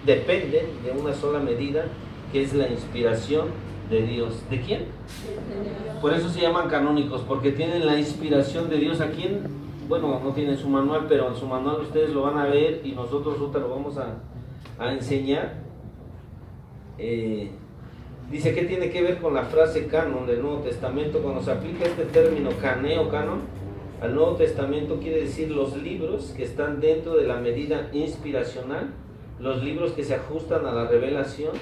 dependen de una sola medida, que es la inspiración de Dios. ¿De quién? Por eso se llaman canónicos, porque tienen la inspiración de Dios. Aquí bueno, no tienen su manual, pero en su manual ustedes lo van a ver y nosotros ahorita lo vamos a enseñar. Dice que tiene que ver con la frase canon del Nuevo Testamento. Cuando se aplica este término caneo, canon, al Nuevo Testamento, quiere decir los libros que están dentro de la medida inspiracional, los libros que se ajustan a la revelación,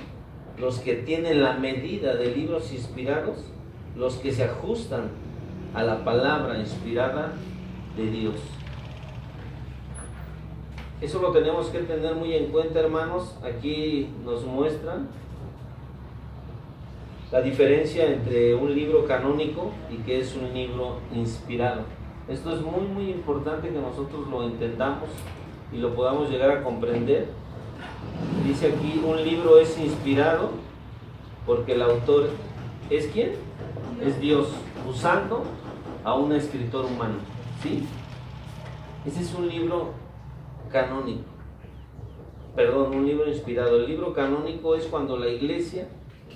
los que tienen la medida de libros inspirados, los que se ajustan a la palabra inspirada de Dios. Eso lo tenemos que tener muy en cuenta, hermanos. Aquí nos muestran la diferencia entre un libro canónico y que es un libro inspirado. Esto es muy muy importante que nosotros lo entendamos y lo podamos llegar a comprender. Dice aquí, un libro es inspirado porque el autor es ¿quién? Es Dios, usando a un escritor humano, ¿sí? Ese es un libro canónico, perdón, un libro inspirado. El libro canónico es cuando la iglesia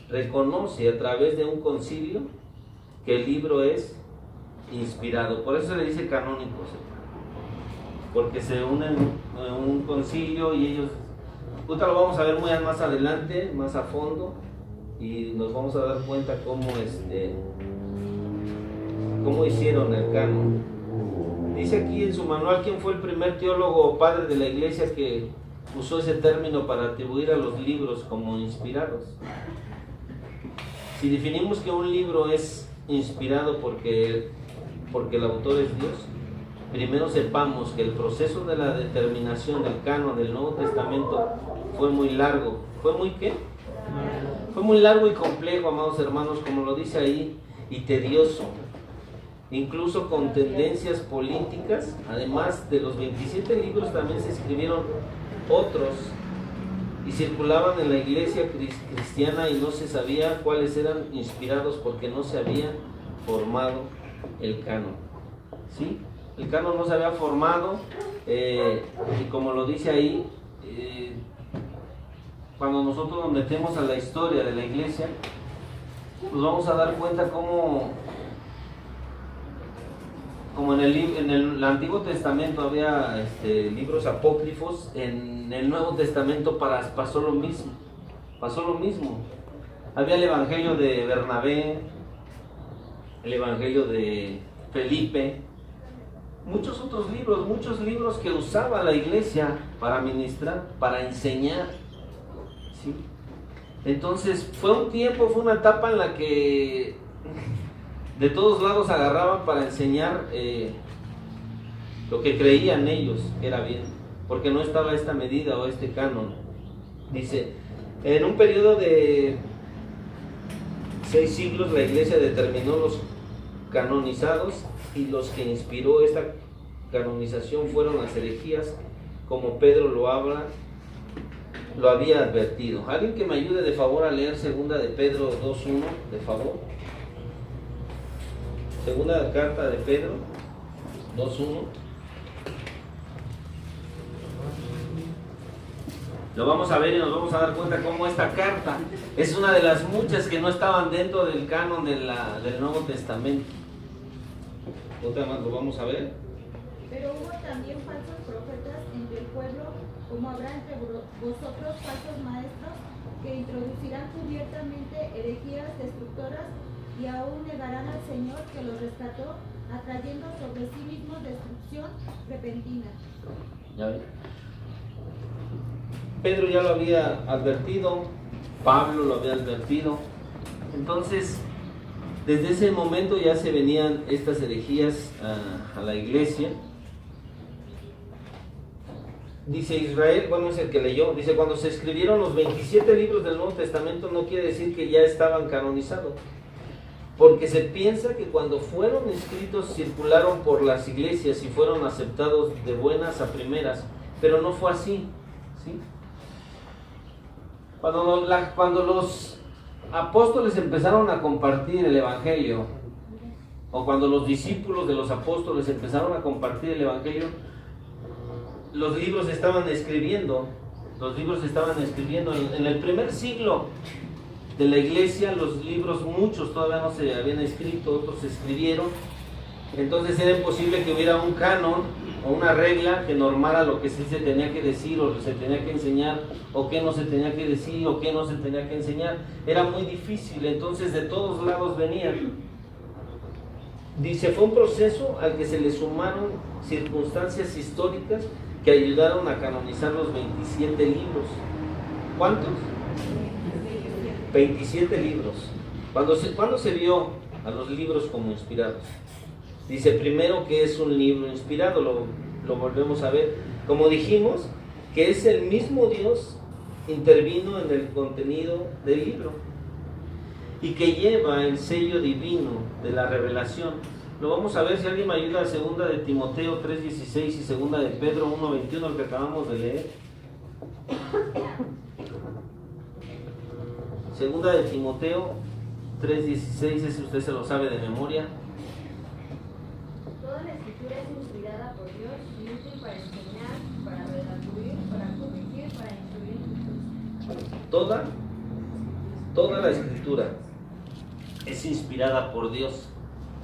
reconoce a través de un concilio que el libro es inspirado. Por eso se le dice canónicos, porque se unen en un concilio y ellos, ahorita lo vamos a ver muy más adelante, más a fondo, y nos vamos a dar cuenta cómo hicieron el canon. Dice aquí en su manual quién fue el primer teólogo o padre de la iglesia que usó ese término para atribuir a los libros como inspirados. Si definimos que un libro es inspirado porque el autor es Dios, primero sepamos que el proceso de la determinación del canon del Nuevo Testamento fue muy largo. ¿Fue muy qué? Fue muy largo y complejo, amados hermanos, como lo dice ahí, y tedioso, incluso con tendencias políticas. Además de los 27 libros, también se escribieron otros y circulaban en la iglesia cristiana y no se sabía cuáles eran inspirados porque no se había formado el canon, ¿sí? El canon no se había formado, y como lo dice ahí, cuando nosotros nos metemos a la historia de la iglesia, nos vamos a dar cuenta cómo en el Antiguo Testamento había libros apócrifos, en el Nuevo Testamento pasó lo mismo. Había el Evangelio de Bernabé, el Evangelio de Felipe, muchos otros libros, muchos libros que usaba la iglesia para ministrar, para enseñar, ¿sí? Entonces fue una etapa en la que de todos lados agarraban para enseñar lo que creían ellos que era bien, porque no estaba esta medida o este canon. Dice, en un periodo de 6 siglos la iglesia determinó los canonizados, y los que inspiró esta canonización fueron las herejías, como Pedro lo había advertido. Alguien que me ayude de favor a leer segunda de Pedro 2:1, de favor. Segunda carta de Pedro 2:1. Lo vamos a ver y nos vamos a dar cuenta cómo esta carta es una de las muchas que no estaban dentro del canon del Nuevo Testamento. Otra más lo vamos a ver. Pero hubo también falsos profetas entre el pueblo, como habrá entre vosotros falsos maestros, que introducirán cubiertamente herejías destructoras y aún negarán al Señor que los rescató, atrayendo sobre sí mismos destrucción repentina. ¿Ya ven? Pedro ya lo había advertido, Pablo lo había advertido. Entonces, desde ese momento ya se venían estas herejías a la iglesia. Dice Israel, bueno, es el que leyó, dice, cuando se escribieron los 27 libros del Nuevo Testamento no quiere decir que ya estaban canonizados, porque se piensa que cuando fueron escritos circularon por las iglesias y fueron aceptados de buenas a primeras, pero no fue así, ¿sí? Cuando los apóstoles empezaron a compartir el evangelio, o cuando los discípulos de los apóstoles empezaron a compartir el evangelio, los libros estaban escribiendo Los libros se estaban escribiendo. En el primer siglo de la iglesia, los libros, muchos todavía no se habían escrito, otros se escribieron. Entonces era imposible que hubiera un canon o una regla que normara lo que sí se tenía que decir o se tenía que enseñar, o qué no se tenía que decir o qué no se tenía que enseñar. Era muy difícil, entonces de todos lados venían. Dice, fue un proceso al que se le sumaron circunstancias históricas que ayudaron a canonizar los 27 libros. ¿Cuántos? 27 libros. ¿Cuándo se vio a los libros como inspirados? Dice primero que es un libro inspirado, lo volvemos a ver. Como dijimos, que es el mismo Dios intervino en el contenido del libro y que lleva el sello divino de la revelación. Lo vamos a ver si alguien me ayuda a 2 de Timoteo 3:16 y 2 de Pedro 1:21, el que acabamos de leer. 2 de Timoteo 3:16, ese usted se lo sabe de memoria. Toda la escritura es inspirada por Dios y útil para enseñar, para redarguir, para corregir, para instruir en justicia. Toda la escritura es inspirada por Dios,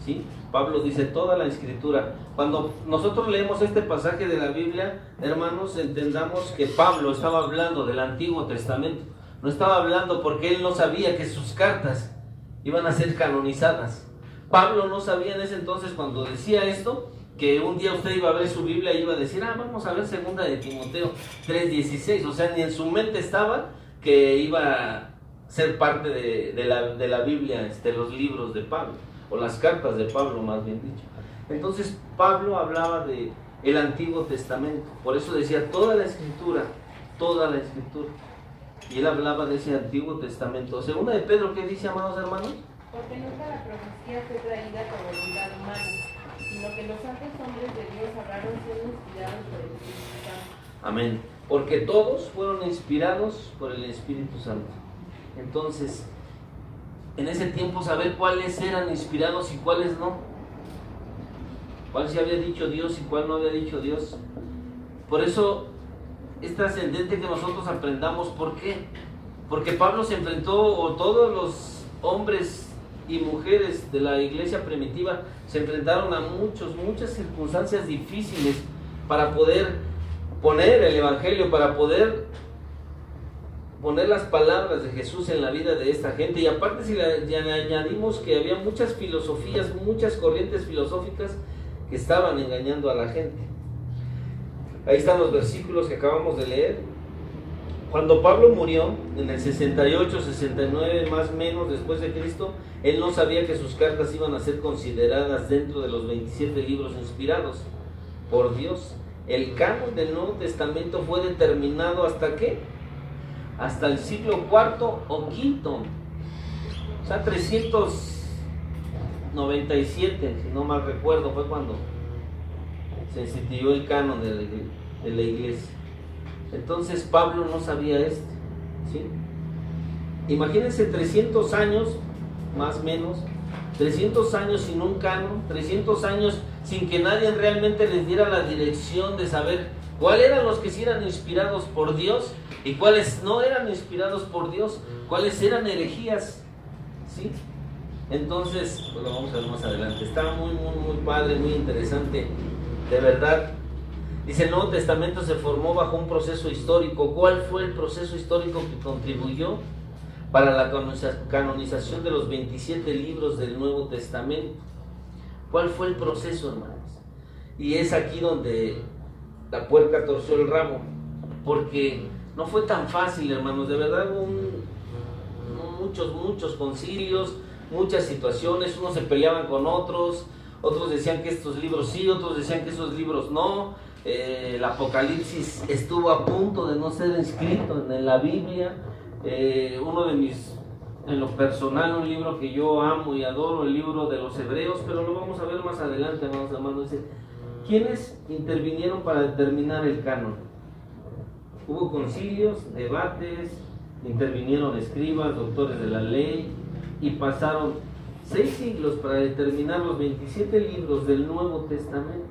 ¿sí? Pablo dice toda la escritura. Cuando nosotros leemos este pasaje de la Biblia, hermanos, entendamos que Pablo estaba hablando del Antiguo Testamento. No estaba hablando porque él no sabía que sus cartas iban a ser canonizadas. Pablo no sabía en ese entonces, cuando decía esto, que un día usted iba a ver su Biblia y iba a decir, vamos a ver 2 de Timoteo 3:16. O sea, ni en su mente estaba que iba a ser parte de la Biblia, los libros de Pablo, o las cartas de Pablo, más bien dicho. Entonces, Pablo hablaba de el Antiguo Testamento. Por eso decía toda la Escritura. Y él hablaba de ese Antiguo Testamento. 2 de Pedro, ¿qué dice, amados hermanos? Porque nunca la profecía fue traída por voluntad humana, sino que los santos hombres de Dios hablaron siendo inspirados por el Espíritu Santo. Amén. Porque todos fueron inspirados por el Espíritu Santo. Entonces, en ese tiempo saber cuáles eran inspirados y cuáles no. Cuál se había dicho Dios y cuál no había dicho Dios. Por eso es trascendente que nosotros aprendamos. ¿Por qué? Porque Pablo se enfrentó, o todos los hombres y mujeres de la iglesia primitiva se enfrentaron a muchas circunstancias difíciles para poder poner el evangelio, para poder poner las palabras de Jesús en la vida de esta gente. Y aparte, si le añadimos que había muchas filosofías, muchas corrientes filosóficas que estaban engañando a la gente. Ahí están los versículos que acabamos de leer. Cuando Pablo murió, en el 68, 69 más o menos después de Cristo, él no sabía que sus cartas iban a ser consideradas dentro de los 27 libros inspirados por Dios. El canon del Nuevo Testamento fue determinado ¿hasta qué? Hasta el siglo IV o V. O sea, 397, si no mal recuerdo, fue cuando se instituyó el canon de la iglesia. Entonces Pablo no sabía esto, ¿sí? Imagínense 300 años, más o menos, 300 años sin un canon, 300 años sin que nadie realmente les diera la dirección de saber cuáles eran los que sí eran inspirados por Dios y cuáles no eran inspirados por Dios, cuáles eran herejías, ¿sí? Entonces, pues lo vamos a ver más adelante. Está muy padre, muy interesante, de verdad. Dice, el Nuevo Testamento se formó bajo un proceso histórico. ¿Cuál fue el proceso histórico que contribuyó para la canonización de los 27 libros del Nuevo Testamento? ¿Cuál fue el proceso, hermanos? Y es aquí donde la puerca torció el rabo, porque no fue tan fácil, hermanos. De verdad hubo muchos concilios, muchas situaciones. Unos se peleaban con otros decían que estos libros sí, otros decían que esos libros no. El Apocalipsis estuvo a punto de no ser escrito en la Biblia. Uno de mis, en lo personal, un libro que yo amo y adoro, el libro de los Hebreos, pero lo vamos a ver más adelante, hermanos. Dice, ¿quiénes intervinieron para determinar el canon? Hubo concilios, debates, intervinieron escribas, doctores de la ley, y pasaron 6 siglos para determinar los 27 libros del Nuevo Testamento.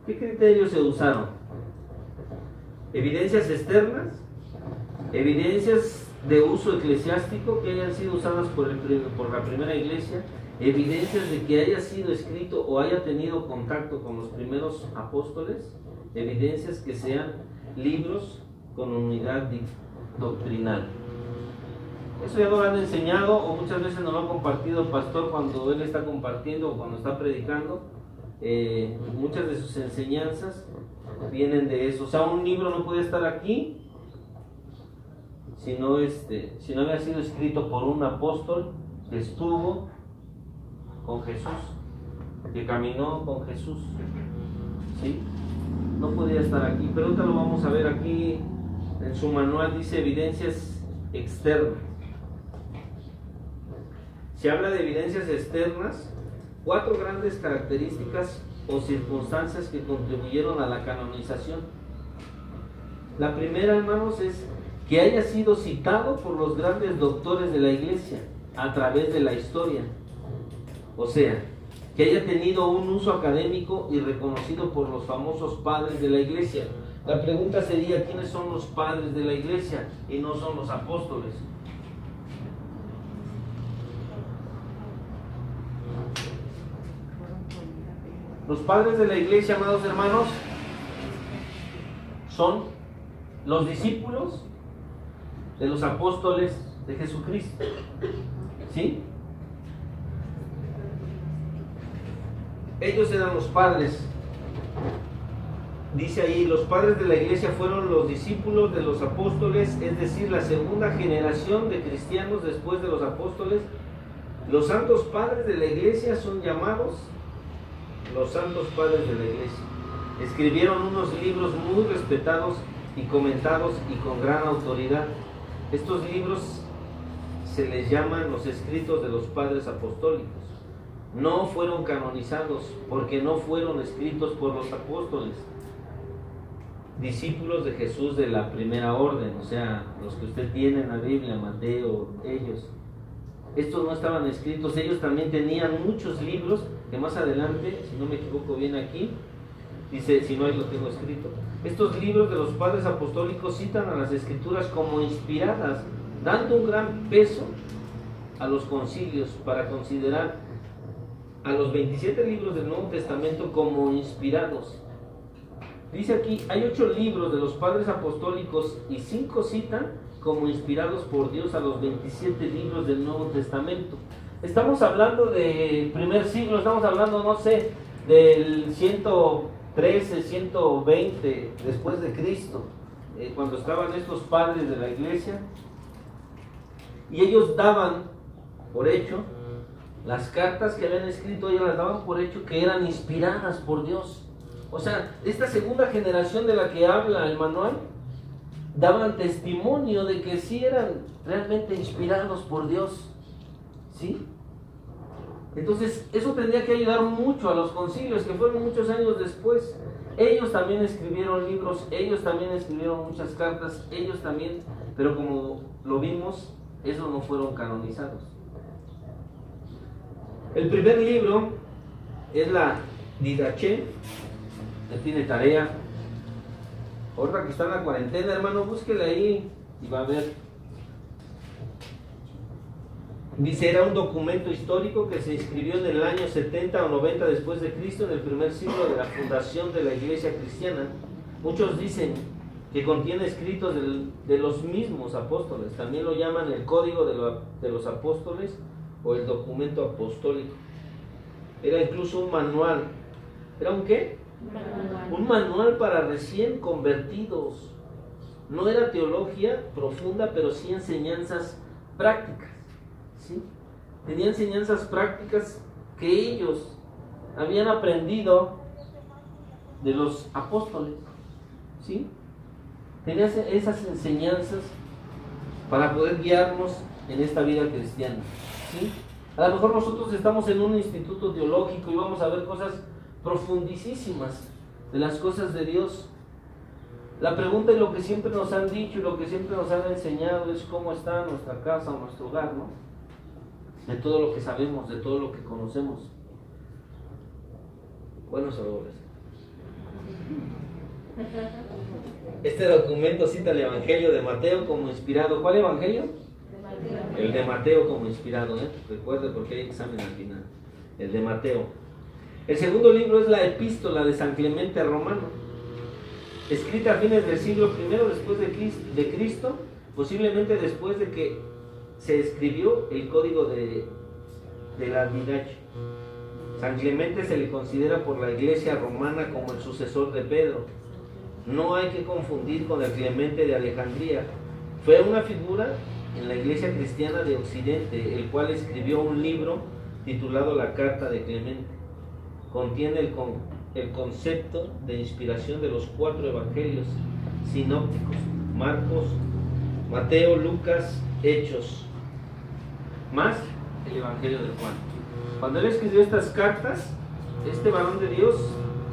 ¿Qué criterios se usaron? Evidencias externas, evidencias de uso eclesiástico que hayan sido usadas por la primera iglesia, evidencias de que haya sido escrito o haya tenido contacto con los primeros apóstoles, evidencias que sean libros con unidad doctrinal. Eso ya nos lo han enseñado o muchas veces nos lo ha compartido el pastor cuando él está compartiendo o cuando está predicando. Muchas de sus enseñanzas vienen de eso. O sea, un libro no puede estar aquí si no había sido escrito por un apóstol que estuvo con Jesús, que caminó con Jesús, ¿sí? No podía estar aquí, pero ahorita lo vamos a ver aquí en su manual. Dice evidencias externas. Se habla de evidencias externas, 4 grandes características o circunstancias que contribuyeron a la canonización. La primera, hermanos, es que haya sido citado por los grandes doctores de la iglesia a través de la historia. O sea, que haya tenido un uso académico y reconocido por los famosos padres de la iglesia. La pregunta sería, ¿quiénes son los padres de la iglesia? Y no son los apóstoles. Los padres de la iglesia, amados hermanos, son los discípulos de los apóstoles de Jesucristo. ¿Sí? Ellos eran los padres. Dice ahí, los padres de la iglesia fueron los discípulos de los apóstoles, es decir, la segunda generación de cristianos después de los apóstoles. Los santos padres de la iglesia son llamados los santos padres de la iglesia. Escribieron unos libros muy respetados y comentados y con gran autoridad. Estos libros se les llaman los escritos de los padres apostólicos. No fueron canonizados porque no fueron escritos por los apóstoles, discípulos de Jesús de la primera orden, o sea, los que usted tiene en la Biblia, Mateo, ellos. Estos no estaban escritos. Ellos también tenían muchos libros que más adelante, si no me equivoco bien aquí, dice, si no ahí lo tengo escrito. Estos libros de los padres apostólicos citan a las escrituras como inspiradas, dando un gran peso a los concilios para considerar a los 27 libros del Nuevo Testamento como inspirados. Dice aquí, hay 8 libros de los padres apostólicos y 5 citan como inspirados por Dios a los 27 libros del Nuevo Testamento. Estamos hablando del primer siglo, estamos hablando, no sé, del 113, 120 después de Cristo, cuando estaban estos padres de la iglesia, y ellos daban por hecho, las cartas que habían escrito, ellos las daban por hecho que eran inspiradas por Dios. O sea, esta segunda generación de la que habla el manual, daban testimonio de que sí eran realmente inspirados por Dios. ¿Sí? Entonces, eso tendría que ayudar mucho a los concilios, que fueron muchos años después. Ellos también escribieron libros, ellos también escribieron muchas cartas, ellos también, pero como lo vimos, esos no fueron canonizados. El primer libro es la Didache. Él tiene tarea. Ahora que está en la cuarentena, hermano, búsquela ahí y va a ver. Dice, era un documento histórico que se escribió en el año 70 o 90 después de Cristo, en el primer siglo de la fundación de la iglesia cristiana. Muchos dicen que contiene escritos de los mismos apóstoles. También lo llaman el código de los apóstoles o el documento apostólico. Era incluso un manual. ¿Era un qué? Un manual para recién convertidos. No era teología profunda, pero sí enseñanzas prácticas. ¿Sí? Tenía enseñanzas prácticas que ellos habían aprendido de los apóstoles. ¿Sí? Tenía esas enseñanzas para poder guiarnos en esta vida cristiana. ¿Sí? A lo mejor nosotros estamos en un instituto teológico y vamos a ver cosas profundísimas de las cosas de Dios. La pregunta y lo que siempre nos han dicho y lo que siempre nos han enseñado es cómo está nuestra casa o nuestro hogar, ¿no? De todo lo que sabemos, de todo lo que conocemos. Buenos sabores. Este documento cita el Evangelio de Mateo como inspirado. ¿Cuál Evangelio? El de Mateo como inspirado, recuerde porque hay examen al final. El de Mateo. El segundo libro es la Epístola de San Clemente Romano, escrita a fines del siglo I después de Cristo, posiblemente después de que se escribió el código de la Didache. San Clemente se le considera por la Iglesia romana como el sucesor de Pedro. No hay que confundir con el Clemente de Alejandría. Fue una figura en la Iglesia cristiana de Occidente, el cual escribió un libro titulado La Carta de Clemente. Contiene el concepto de inspiración de los 4 evangelios sinópticos: Marcos, Mateo, Lucas, Hechos, más el Evangelio de Juan. Cuando él escribió estas cartas, este varón de Dios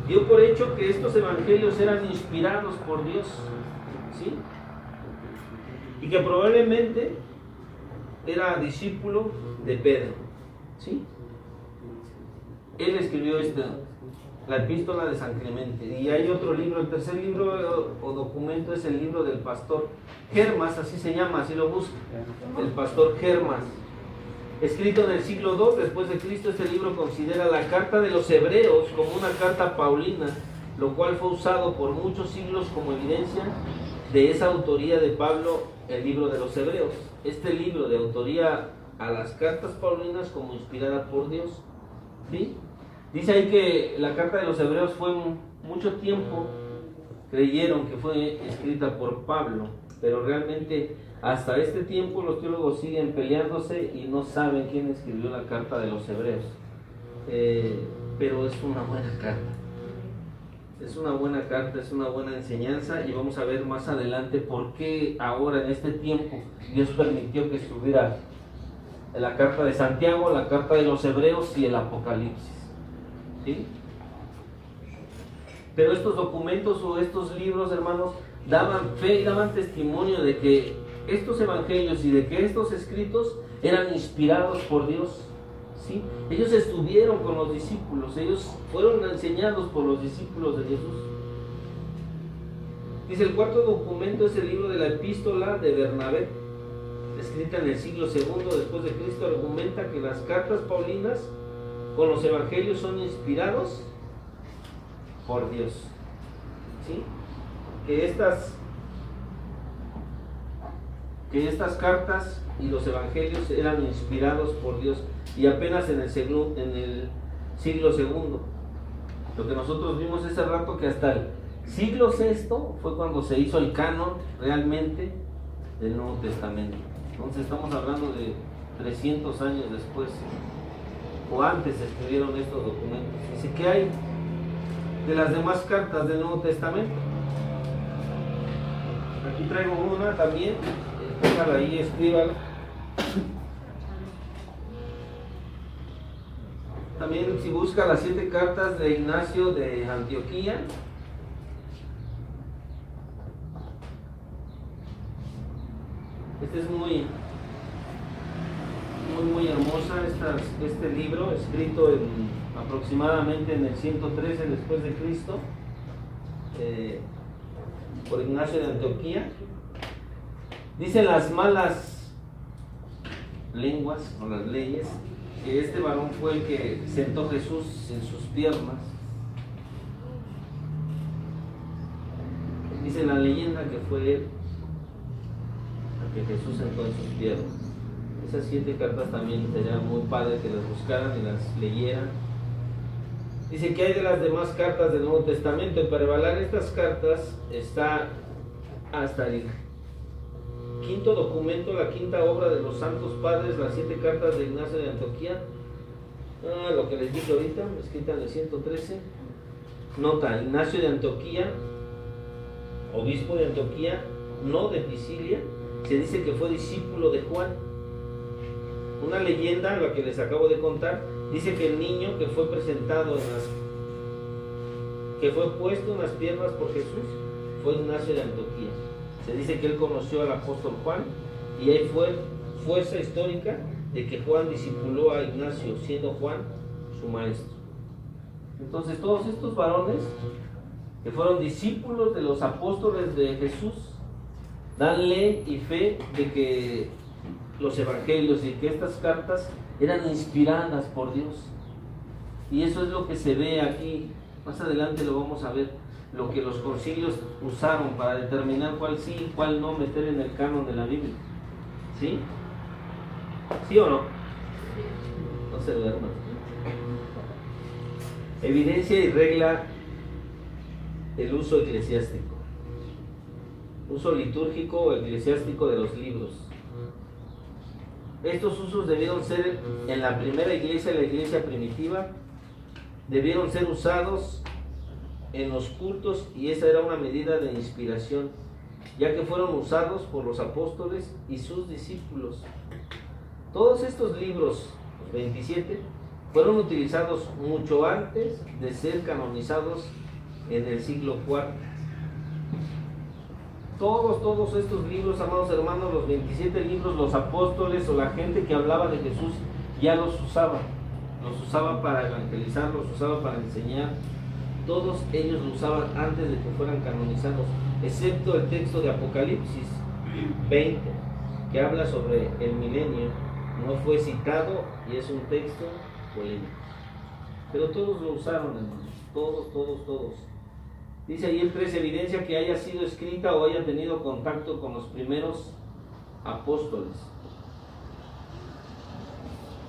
dio por hecho que estos evangelios eran inspirados por Dios, ¿sí? Y que probablemente era discípulo de Pedro, ¿sí? Él escribió la Epístola de San Clemente. Y hay otro libro, el tercer libro o documento es el libro del pastor Hermas, así se llama, así lo busca, el pastor Hermas. Escrito en el siglo II después de Cristo, este libro considera la carta de los Hebreos como una carta paulina, lo cual fue usado por muchos siglos como evidencia de esa autoría de Pablo, el libro de los Hebreos. Este libro de autoría a las cartas paulinas como inspirada por Dios, ¿sí? Dice ahí que la carta de los Hebreos fue mucho tiempo, creyeron que fue escrita por Pablo, pero realmente hasta este tiempo los teólogos siguen peleándose y no saben quién escribió la carta de los Hebreos. Pero es una buena carta. Es una buena carta, es una buena enseñanza, y vamos a ver más adelante por qué ahora en este tiempo Dios permitió que estuviera la carta de Santiago, la carta de los Hebreos y el Apocalipsis, ¿sí? Pero estos documentos o estos libros, hermanos, daban fe y daban testimonio de que estos evangelios y de que estos escritos eran inspirados por Dios, ¿sí? Ellos estuvieron con los discípulos, ellos fueron enseñados por los discípulos de Jesús. Dice, el cuarto documento es el libro de la Epístola de Bernabé, escrita en el siglo II después de Cristo. Argumenta que las cartas paulinas con los evangelios son inspirados por Dios, ¿sí? Que estas cartas y los evangelios eran inspirados por Dios, y apenas en el siglo II. Lo que nosotros vimos hace rato, que hasta el siglo VI fue cuando se hizo el canon realmente del Nuevo Testamento. Entonces estamos hablando de 300 años después, o antes se escribieron estos documentos. Dice, ¿qué hay de las demás cartas del Nuevo Testamento? Aquí traigo una también, póngala ahí, escríbala. También, si busca las 7 cartas de Ignacio de Antioquía, es muy hermosa este libro, escrito aproximadamente en el 113 después de Cristo, por Ignacio de Antioquía. Dicen las malas lenguas o las leyes que este varón fue el que sentó Jesús en sus piernas. Dice la leyenda que fue él el que Jesús sentó en sus piernas. Esas 7 cartas también sería muy padre que las buscaran y las leyeran. Dice que hay de las demás cartas del Nuevo Testamento, y para evaluar estas cartas está hasta el quinto documento, la quinta obra de los santos padres, las 7 cartas de Ignacio de Antioquía. Lo que les dije ahorita, escrita en el 113. Nota, Ignacio de Antioquía, obispo de Antioquía, no de Pisidia, se dice que fue discípulo de Juan. Una leyenda, la que les acabo de contar, dice que el niño que fue presentado que fue puesto en las piernas por Jesús fue Ignacio de Antioquía. Se dice que él conoció al apóstol Juan, y hay fuerza histórica de que Juan discipuló a Ignacio, siendo Juan su maestro. Entonces todos estos varones que fueron discípulos de los apóstoles de Jesús, dan ley y fe de que los evangelios y que estas cartas eran inspiradas por Dios. Y eso es lo que se ve aquí. Más adelante lo vamos a ver, lo que los concilios usaron para determinar cuál sí y cuál no meter en el canon de la Biblia. ¿Sí? ¿Sí o no? No se duerman. Evidencia y regla el uso eclesiástico. Uso litúrgico o eclesiástico de los libros. Estos usos debieron ser en la primera iglesia, la iglesia primitiva, debieron ser usados en los cultos, y esa era una medida de inspiración, ya que fueron usados por los apóstoles y sus discípulos. Todos estos libros, los 27, fueron utilizados mucho antes de ser canonizados en el siglo IV. Todos estos libros, amados hermanos, los 27 libros, los apóstoles o la gente que hablaba de Jesús ya los usaba para evangelizar, los usaba para enseñar. Todos ellos lo usaban antes de que fueran canonizados, excepto el texto de Apocalipsis 20, que habla sobre el milenio. No fue citado y es un texto polémico, pero todos lo usaron, hermanos, todos. Dice ahí el 3, evidencia que haya sido escrita o haya tenido contacto con los primeros apóstoles.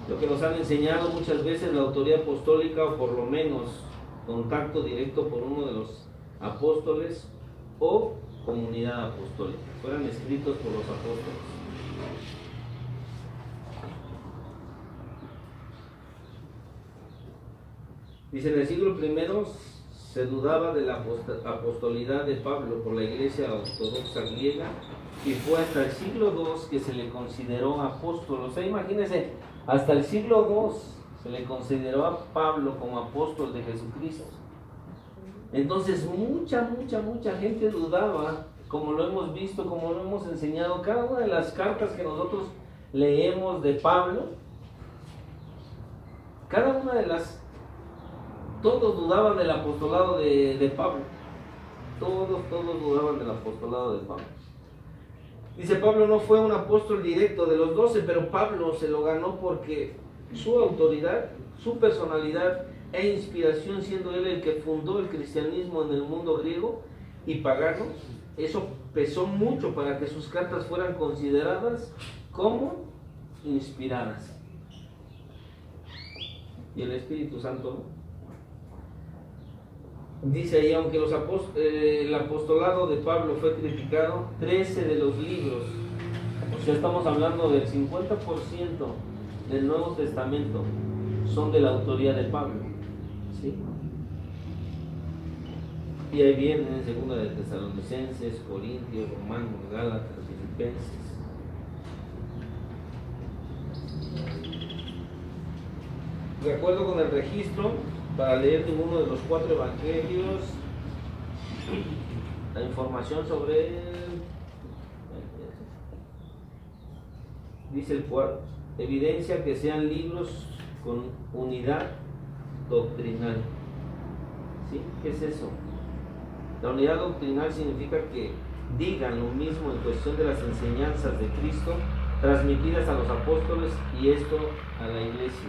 Lo que nos han enseñado muchas veces la autoría apostólica, o por lo menos contacto directo por uno de los apóstoles o comunidad apostólica, fueran escritos por los apóstoles. Dice, en el siglo I se dudaba de la apostolidad de Pablo por la iglesia ortodoxa griega, y fue hasta el siglo II que se le consideró apóstol. O sea, imagínense, hasta el siglo II se le consideró a Pablo como apóstol de Jesucristo. Entonces mucha gente dudaba, como lo hemos visto, como lo hemos enseñado. Cada una de las cartas que nosotros leemos de Pablo, cada una de las, todos dudaban del apostolado de Pablo. Todos dudaban del apostolado de Pablo. Dice, Pablo no fue un apóstol directo de los 12, pero Pablo se lo ganó porque su autoridad, su personalidad e inspiración, siendo él el que fundó el cristianismo en el mundo griego y pagano, eso pesó mucho para que sus cartas fueran consideradas como inspiradas. Y el Espíritu Santo, ¿no? Dice ahí, aunque el apostolado de Pablo fue criticado, 13 de los libros, o sea, estamos hablando del 50% del Nuevo Testamento, son de la autoría de Pablo, ¿sí? Y ahí vienen en segunda de Tesalonicenses, Corintios, Romanos, Gálatas, Filipenses. De acuerdo con el registro, para leer ninguno de los 4 evangelios, la información sobre él, dice el 4, evidencia que sean libros con unidad doctrinal. ¿Sí? ¿Qué es eso? La unidad doctrinal significa que digan lo mismo en cuestión de las enseñanzas de Cristo transmitidas a los apóstoles y esto a la iglesia.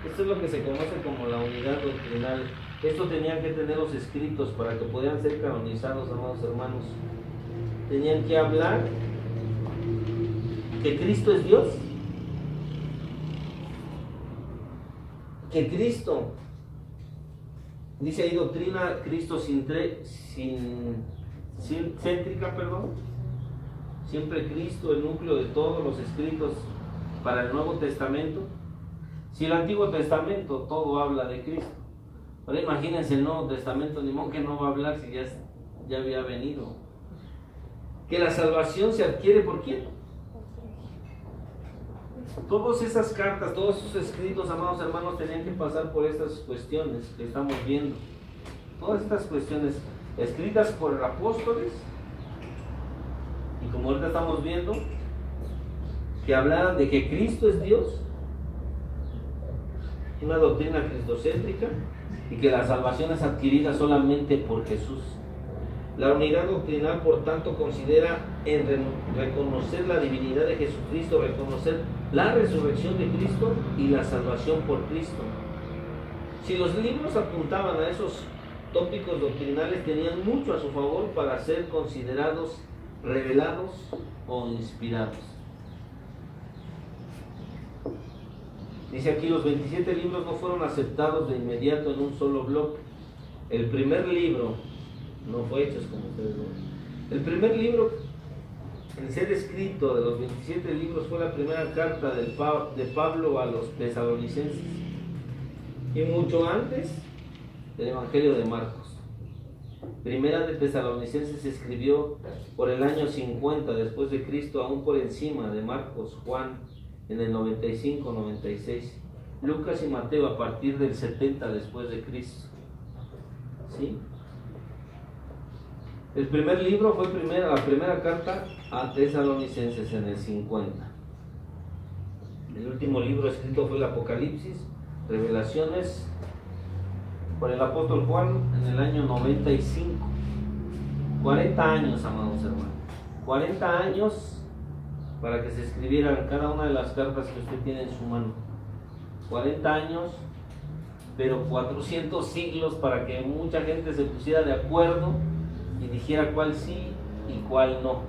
Esto es lo que se conoce como la unidad doctrinal. Esto tenían que tener los escritos para que pudieran ser canonizados, amados hermanos. Tenían que hablar que Cristo es Dios, que Cristo, dice ahí doctrina céntrica, siempre Cristo, el núcleo de todos los escritos para el Nuevo Testamento. Si el Antiguo Testamento todo habla de Cristo, ahora imagínense el Nuevo Testamento, ni modo que no va a hablar si ya había venido. Que la salvación se adquiere ¿por quién? Todas esas cartas, todos esos escritos, amados hermanos, tenían que pasar por estas cuestiones que estamos viendo. Todas estas cuestiones escritas por apóstoles, y como ahorita estamos viendo, que hablaran de que Cristo es Dios, una doctrina cristocéntrica, y que la salvación es adquirida solamente por Jesús. La unidad doctrinal, por tanto, considera en reconocer la divinidad de Jesucristo, reconocer la resurrección de Cristo y la salvación por Cristo. Si los libros apuntaban a esos tópicos doctrinales, tenían mucho a su favor para ser considerados revelados o inspirados. Dice aquí, los 27 libros no fueron aceptados de inmediato en un solo bloque. El primer libro, no fue Hechos como ustedes ven, el primer libro en ser escrito de los 27 libros fue la primera carta de Pablo a los tesalonicenses, y mucho antes del Evangelio de Marcos. Primera de Tesalonicenses se escribió por el año 50 después de Cristo, aún por encima de Marcos, Juan en el 95-96, Lucas y Mateo a partir del 70 después de Cristo. ¿Sí? El primer libro fue la primera carta a Tesalonicenses en el 50. El último libro escrito fue el Apocalipsis, Revelaciones, por el apóstol Juan en el año 95. 40 años, amados hermanos. 40 años para que se escribieran cada una de las cartas que usted tiene en su mano. 40 años, pero 400 siglos para que mucha gente se pusiera de acuerdo y dijera cuál sí y cuál no.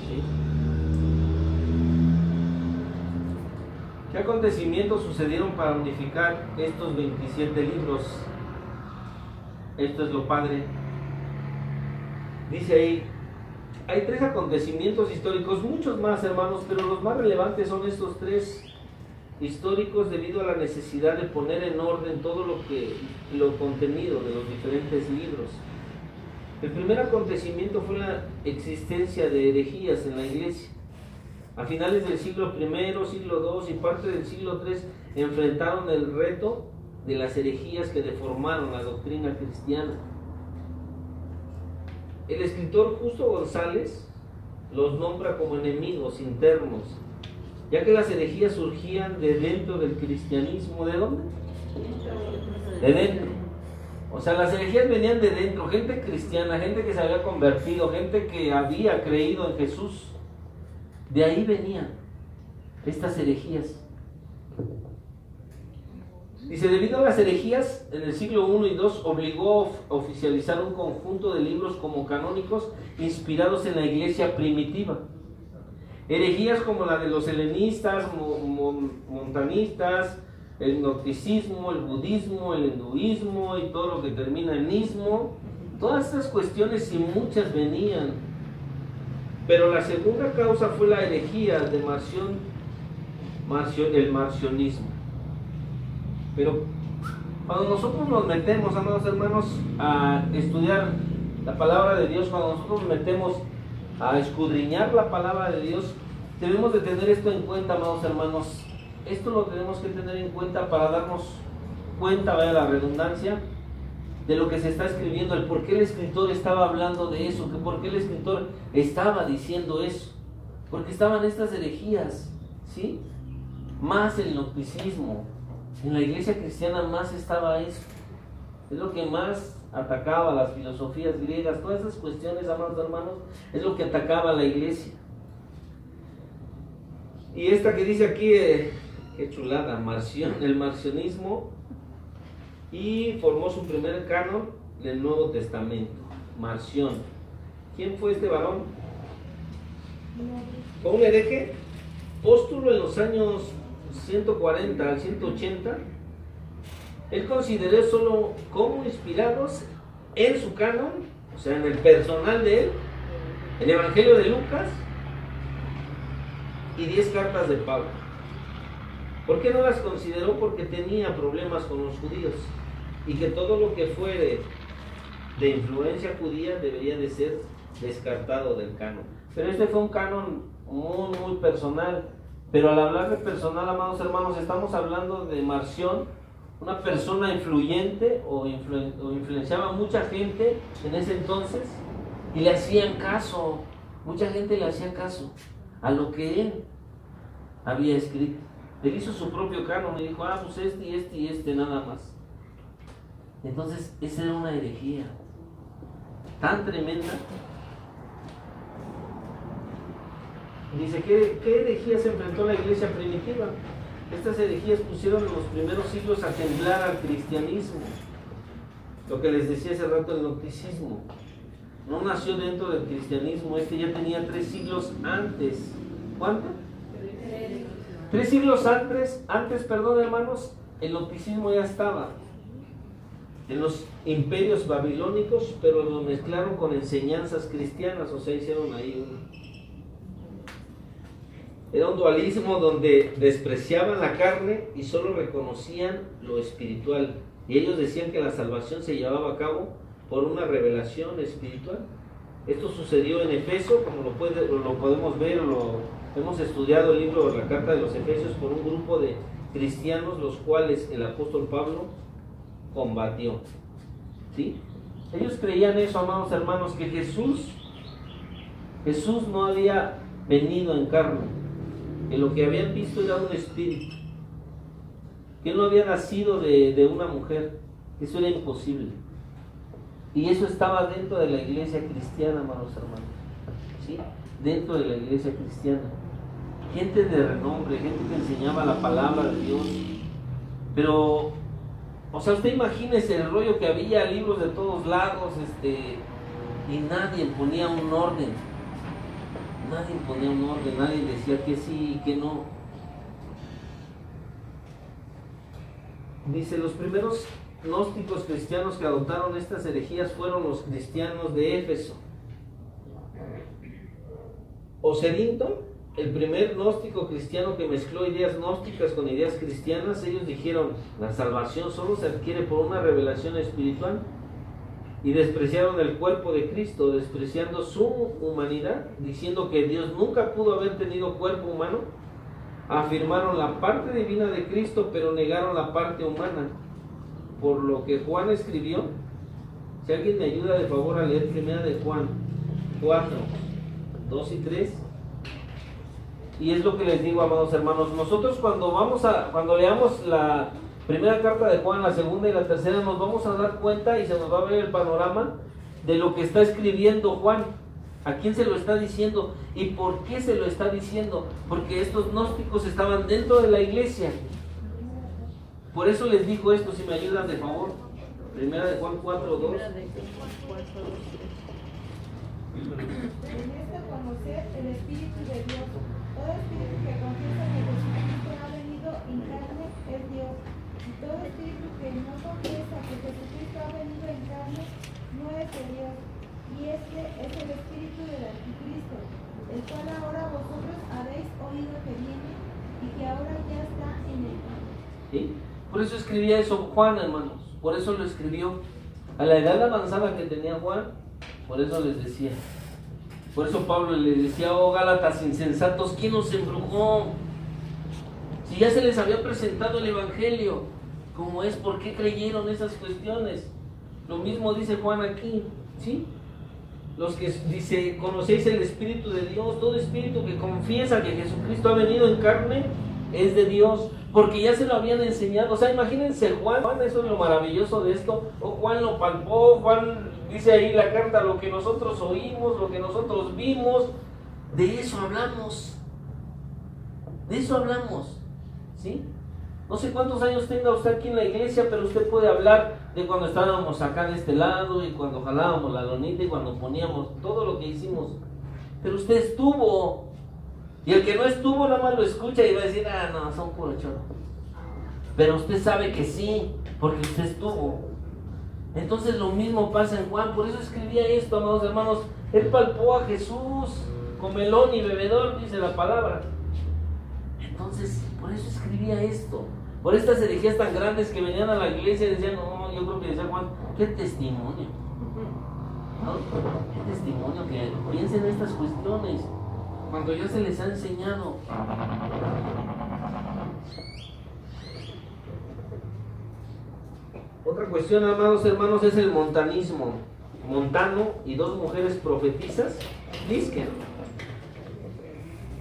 ¿Sí? ¿Qué acontecimientos sucedieron para unificar estos 27 libros? Esto es lo padre. Dice ahí, hay 3 acontecimientos históricos, muchos más, hermanos, pero los más relevantes son estos 3 históricos debido a la necesidad de poner en orden todo lo contenido de los diferentes libros. El primer acontecimiento fue la existencia de herejías en la iglesia. A finales del siglo I, siglo II y parte del siglo III enfrentaron el reto de las herejías que deformaron la doctrina cristiana. El escritor Justo González los nombra como enemigos internos, ya que las herejías surgían de dentro del cristianismo. ¿De dónde? De dentro. O sea, las herejías venían de dentro, gente cristiana, gente que se había convertido, gente que había creído en Jesús. De ahí venían estas herejías. Dice, debido a las herejías, en el siglo I y II obligó a oficializar un conjunto de libros como canónicos inspirados en la iglesia primitiva. Herejías como la de los helenistas, montanistas, el gnosticismo, el budismo, el hinduismo y todo lo que termina en ismo. Todas estas cuestiones y muchas venían. Pero la segunda causa fue la herejía de el marcionismo. Pero cuando nosotros nos metemos, amados hermanos, a estudiar la palabra de Dios, cuando nosotros nos metemos a escudriñar la palabra de Dios, debemos de tener esto en cuenta, amados hermanos. Esto lo tenemos que tener en cuenta para darnos cuenta, vaya la redundancia, de lo que se está escribiendo, el por qué el escritor estaba hablando de eso, que por qué el escritor estaba diciendo eso, porque estaban estas herejías, ¿sí? Más el gnosticismo, en la iglesia cristiana más estaba eso, es lo que más atacaba las filosofías griegas, todas esas cuestiones, amados hermanos, es lo que atacaba a la iglesia. Y esta que dice aquí, qué chulada, el marcionismo, y formó su primer canon del Nuevo Testamento, Marción. ¿Quién fue este varón? Fue un hereje, póstulo en los años 140 al 180. Él consideró solo como inspirados en su canon, o sea, en el personal de él, el Evangelio de Lucas y 10 cartas de Pablo. ¿Por qué no las consideró? Porque tenía problemas con los judíos y que todo lo que fuere de influencia judía debería de ser descartado del canon. Pero este fue un canon muy personal. Pero al hablar de personal, amados hermanos, estamos hablando de Marción, una persona influyente o influenciaba a mucha gente en ese entonces y le hacían caso. Mucha gente le hacía caso a lo que él había escrito. Él hizo su propio canon y dijo, pues este y este y este nada más. Entonces, esa era una herejía. tan tremenda. Dice, ¿qué herejías enfrentó la iglesia primitiva? Estas herejías pusieron en los primeros siglos a temblar al cristianismo. Lo que les decía hace rato, el gnosticismo. No nació dentro del cristianismo, ya tenía 3 siglos antes. ¿Cuánto? 3 siglos antes, hermanos, el gnosticismo ya estaba en los imperios babilónicos, pero lo mezclaron con enseñanzas cristianas, o sea, hicieron ahí Era un dualismo donde despreciaban la carne y solo reconocían lo espiritual. Y ellos decían que la salvación se llevaba a cabo por una revelación espiritual. Esto sucedió en Efeso, como lo podemos ver, hemos estudiado el libro de la Carta de los Efesios por un grupo de cristianos, los cuales el apóstol Pablo combatió. ¿Sí? Ellos creían eso, amados hermanos, que Jesús no había venido en carne, que lo que habían visto era un espíritu, que él no había nacido de una mujer. Eso era imposible. Y eso estaba dentro de la iglesia cristiana, amados hermanos. ¿Sí? Dentro de la iglesia cristiana. Gente de renombre, gente que enseñaba la palabra de Dios. Pero, o sea, usted imagínese el rollo que había, libros de todos lados, y nadie ponía un orden. Nadie decía que sí y que no. Dice, los primeros gnósticos cristianos que adoptaron estas herejías fueron los cristianos de Éfeso. Ocerinto, el primer gnóstico cristiano que mezcló ideas gnósticas con ideas cristianas, ellos dijeron, la salvación solo se adquiere por una revelación espiritual, y despreciaron el cuerpo de Cristo, despreciando su humanidad, diciendo que Dios nunca pudo haber tenido cuerpo humano. Afirmaron la parte divina de Cristo, pero negaron la parte humana. Por lo que Juan escribió, si alguien me ayuda de favor a leer 1 de Juan 4, 2 y 3. Y es lo que les digo, amados hermanos, nosotros cuando leamos la primera carta de Juan, la segunda y la tercera, nos vamos a dar cuenta y se nos va a ver el panorama de lo que está escribiendo Juan. ¿A quién se lo está diciendo? ¿Y por qué se lo está diciendo? Porque estos gnósticos estaban dentro de la iglesia. Por eso les dijo esto, si me ayudan de favor. Primera de Juan 4, 2. En esto conocer el Espíritu de Dios. Todo espíritu que confiesa que Jesucristo ha venido en carne es Dios. Y todo espíritu que no confiesa que Jesucristo ha venido en carne no es de Dios. Y este es el espíritu del anticristo, el cual ahora vosotros habéis oído que viene y que ahora ya está en el mundo. ¿Sí? Por eso escribía eso Juan, hermanos. Por eso lo escribió. A la edad avanzada que tenía Juan, por eso les decía. Por eso Pablo les decía, oh Gálatas insensatos, ¿quién os embrujó? Si ya se les había presentado el Evangelio, ¿cómo es? ¿Por qué creyeron esas cuestiones? Lo mismo dice Juan aquí, ¿sí? Los que dice, conocéis el Espíritu de Dios, todo espíritu que confiesa que Jesucristo ha venido en carne es de Dios, porque ya se lo habían enseñado. O sea, imagínense Juan, eso es lo maravilloso de esto. Oh, Juan lo palpó, Juan dice ahí la carta, lo que nosotros oímos, lo que nosotros vimos, de eso hablamos. De eso hablamos, ¿sí? No sé cuántos años tenga usted aquí en la iglesia, pero usted puede hablar de cuando estábamos acá de este lado, y cuando jalábamos la lonita, y cuando poníamos todo lo que hicimos. Pero usted estuvo. Y el que no estuvo nada más lo escucha y va a decir, ah, no, son puro choro. Pero usted sabe que sí, porque usted estuvo. Entonces lo mismo pasa en Juan. Por eso escribía esto, amados hermanos. Él palpó a Jesús, comelón y bebedor, dice la palabra. Entonces, por eso escribía esto. Por estas herejías tan grandes que venían a la iglesia y decían, no, yo creo que decía Juan, qué testimonio. ¿No? Qué testimonio, que piensen en estas cuestiones cuando ya se les ha enseñado. Otra cuestión, amados hermanos, es el montanismo. Montano y 2 mujeres profetizas,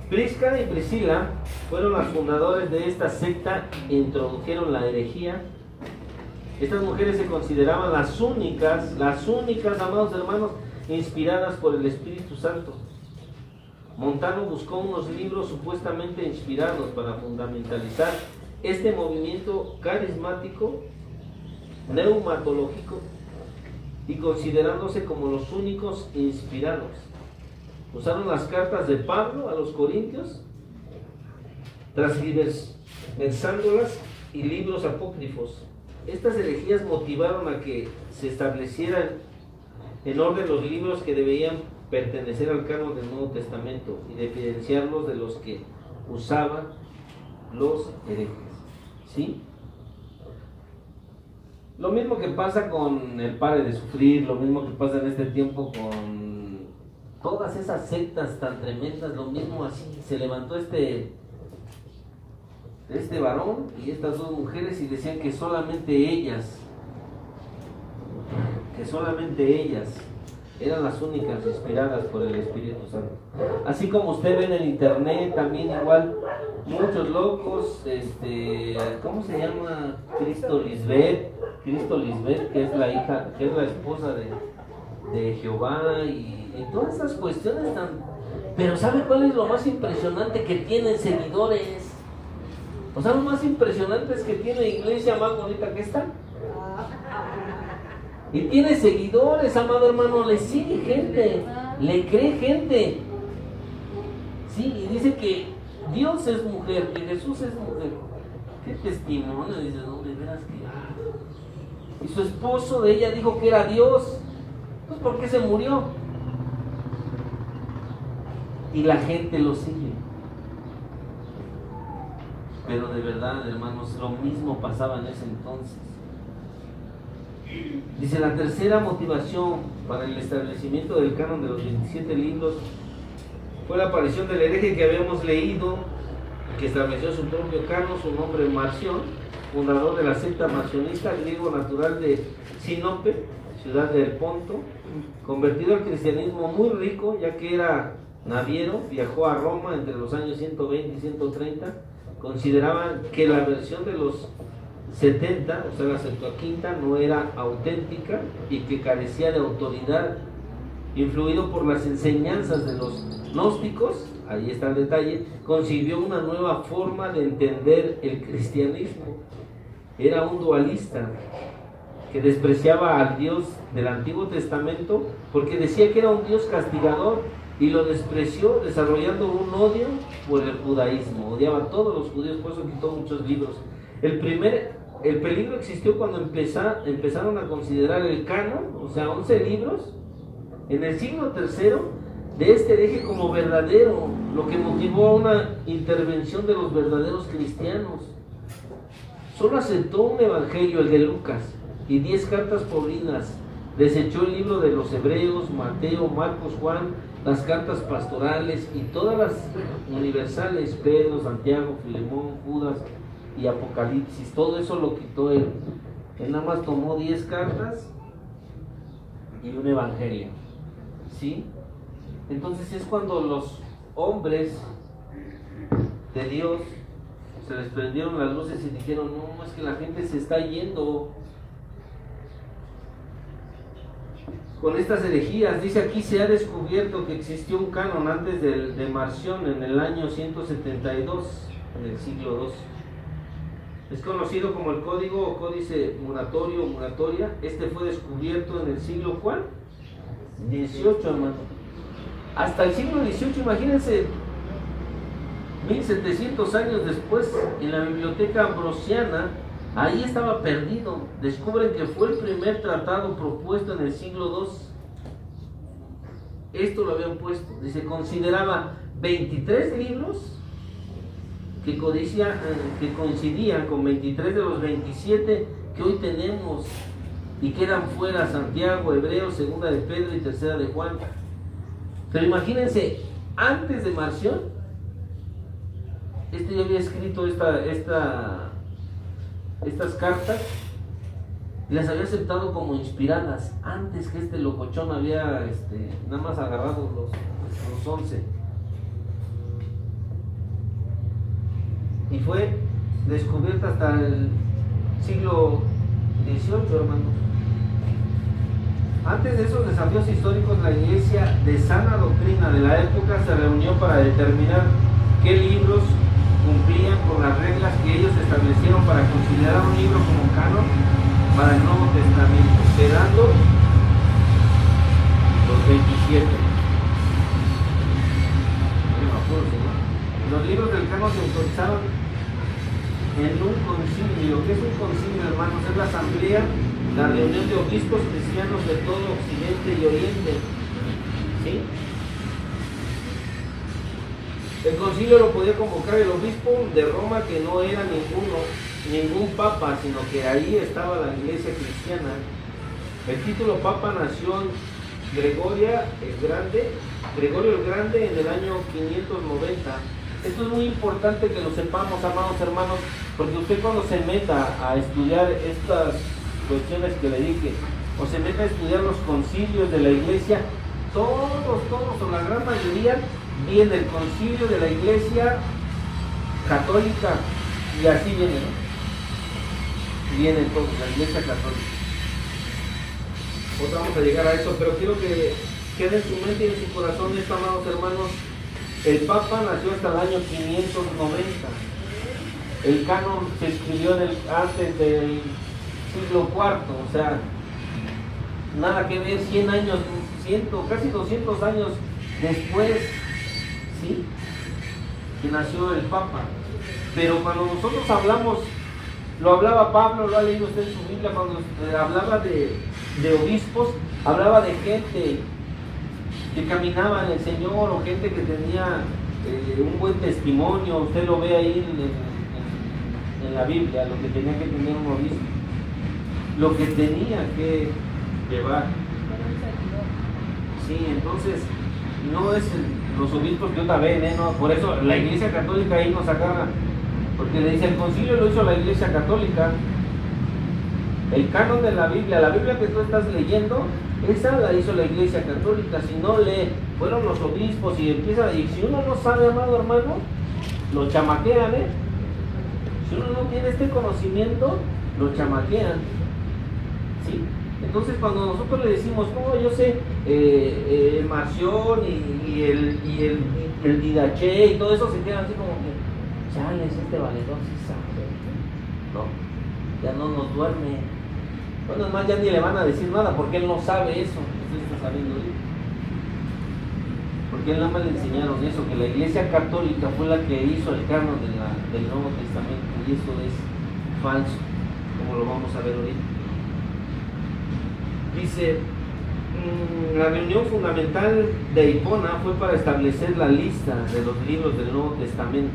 Prisca y Priscila fueron las fundadoras de esta secta e introdujeron la herejía. Estas mujeres se consideraban las únicas, amados hermanos, inspiradas por el Espíritu Santo. Montano buscó unos libros supuestamente inspirados para fundamentalizar este movimiento carismático, neumatológico, y considerándose como los únicos inspirados. Usaron las cartas de Pablo a los Corintios, transversándolas, y libros apócrifos. Estas herejías motivaron a que se establecieran en orden los libros que debían pertenecer al canon del Nuevo Testamento y diferenciarlos de los que usaban los herejes. ¿Sí? Lo mismo que pasa con el Pare de Sufrir, lo mismo que pasa en este tiempo con todas esas sectas tan tremendas, lo mismo así. Se levantó este varón y estas dos mujeres y decían que solamente ellas eran las únicas inspiradas por el Espíritu Santo. Así como usted ve en el internet, también igual muchos locos, ¿cómo se llama? Cristo Lisbeth, que es la hija, que es la esposa de Jehová, y todas esas cuestiones tan... Pero ¿sabe cuál es lo más impresionante? Que tienen seguidores. O sea, lo más impresionante es que tiene la iglesia más bonita que esta. Y tiene seguidores, amado hermano, le sigue gente, le cree gente. Sí, y dice que Dios es mujer, que Jesús es mujer. ¿Qué testimonio? Dice, no, de veras que... Y su esposo de ella dijo que era Dios. Pues, ¿por qué se murió? Y la gente lo sigue. Pero de verdad, hermanos, lo mismo pasaba en ese entonces. Dice, la tercera motivación para el establecimiento del canon de los 27 libros fue la aparición del hereje que habíamos leído, que estableció su propio canon, su nombre Marción, fundador de la secta marcionista, griego natural de Sinope, ciudad del Ponto, convertido al cristianismo muy rico, ya que era naviero, viajó a Roma entre los años 120 y 130, consideraban que la versión de los 70, o sea la Septuaginta, no era auténtica y que carecía de autoridad. Influido por las enseñanzas de los gnósticos, ahí está el detalle, concibió una nueva forma de entender el cristianismo. Era un dualista que despreciaba al Dios del Antiguo Testamento porque decía que era un Dios castigador, y lo despreció desarrollando un odio por el judaísmo. Odiaba a todos los judíos, por eso quitó muchos libros. El peligro existió cuando empezaron a considerar el canon, o sea, 11 libros, en el siglo III, de este hereje como verdadero, lo que motivó a una intervención de los verdaderos cristianos. Solo aceptó un evangelio, el de Lucas, y 10 cartas paulinas. Desechó el libro de los Hebreos, Mateo, Marcos, Juan, las cartas pastorales y todas las universales, Pedro, Santiago, Filemón, Judas y Apocalipsis. Todo eso lo quitó él. Él nada más tomó 10 cartas y un evangelio. ¿Sí? Entonces es cuando los hombres de Dios se les prendieron las luces y dijeron, no, es que la gente se está yendo con estas herejías. Dice aquí, se ha descubierto que existió un canon antes de Marción en el año 172, en el siglo II. Es conocido como el código o códice muratorio o muratoria. Este fue descubierto en el siglo ¿cuál? 18, hermano. Hasta el siglo XVIII, imagínense, 1700 años después, en la biblioteca ambrosiana, ahí estaba perdido. Descubren que fue el primer tratado propuesto en el siglo II. Esto lo habían puesto. Dice, consideraba 23 libros que coincidían con 23 de los 27 que hoy tenemos y quedan fuera: Santiago, Hebreos, Segunda de Pedro y Tercera de Juan. Pero imagínense, antes de Marción, ya había escrito estas cartas y las había aceptado como inspiradas antes que este locochón había nada más agarrado los 11. Y fue descubierta hasta el siglo XVIII, hermanos. Antes de esos desafíos históricos, la iglesia de sana doctrina de la época se reunió para determinar qué libros cumplían con las reglas que ellos establecieron para considerar un libro como canon para el Nuevo Testamento, quedando los 27. Los libros del canon se autorizaron en un concilio. ¿Qué es un concilio, hermanos? Es la asamblea, la reunión de obispos cristianos de todo Occidente y Oriente. ¿Sí? El concilio lo podía convocar el obispo de Roma, que no era ningún papa, sino que ahí estaba la iglesia cristiana. El título papa nació en Gregorio el Grande en el año 590. Esto es muy importante que lo sepamos, amados hermanos, porque usted cuando se meta a estudiar estas cuestiones que le dije, o se meta a estudiar los concilios de la iglesia, todos, o la gran mayoría, viene del concilio de la iglesia católica, y así viene, ¿no? Viene todo, la iglesia católica. Otra vamos a llegar a eso, pero quiero que quede en su mente y en su corazón esto, amados hermanos. El Papa nació hasta el año 590. El canon se escribió antes del siglo IV, o sea, nada que ver, 100 años, casi 200 años después, ¿sí?, que nació el Papa. Pero cuando nosotros hablamos, lo hablaba Pablo, lo ha leído usted en su Biblia, cuando hablaba de obispos, hablaba de gente que caminaba en el Señor, o gente que tenía un buen testimonio. Usted lo ve ahí en la Biblia, lo que tenía que tener un obispo, lo que tenía que llevar. Sí, entonces no es los obispos que otra vez, ¿no? Por eso la iglesia católica ahí nos agarra, porque le dice, el concilio lo hizo la iglesia católica. El canon de la Biblia que tú estás leyendo, esa la hizo la iglesia católica. Si no lee, fueron los obispos, y si uno no sabe, amado hermano, lo chamaquean, Si uno no tiene este conocimiento, lo chamaquean, ¿sí? Entonces cuando nosotros le decimos, no, yo sé el Marción y el Didache y todo eso, se quedan así como que, chales, este valedor sí sabe, ¿no? Ya no nos duerme. Bueno, además ya ni le van a decir nada, porque él no sabe eso, usted está sabiendo ahorita. Porque él nada más le enseñaron eso, que la iglesia católica fue la que hizo el canon del Nuevo Testamento, y eso es falso, como lo vamos a ver ahorita. Dice, la reunión fundamental de Hipona fue para establecer la lista de los libros del Nuevo Testamento.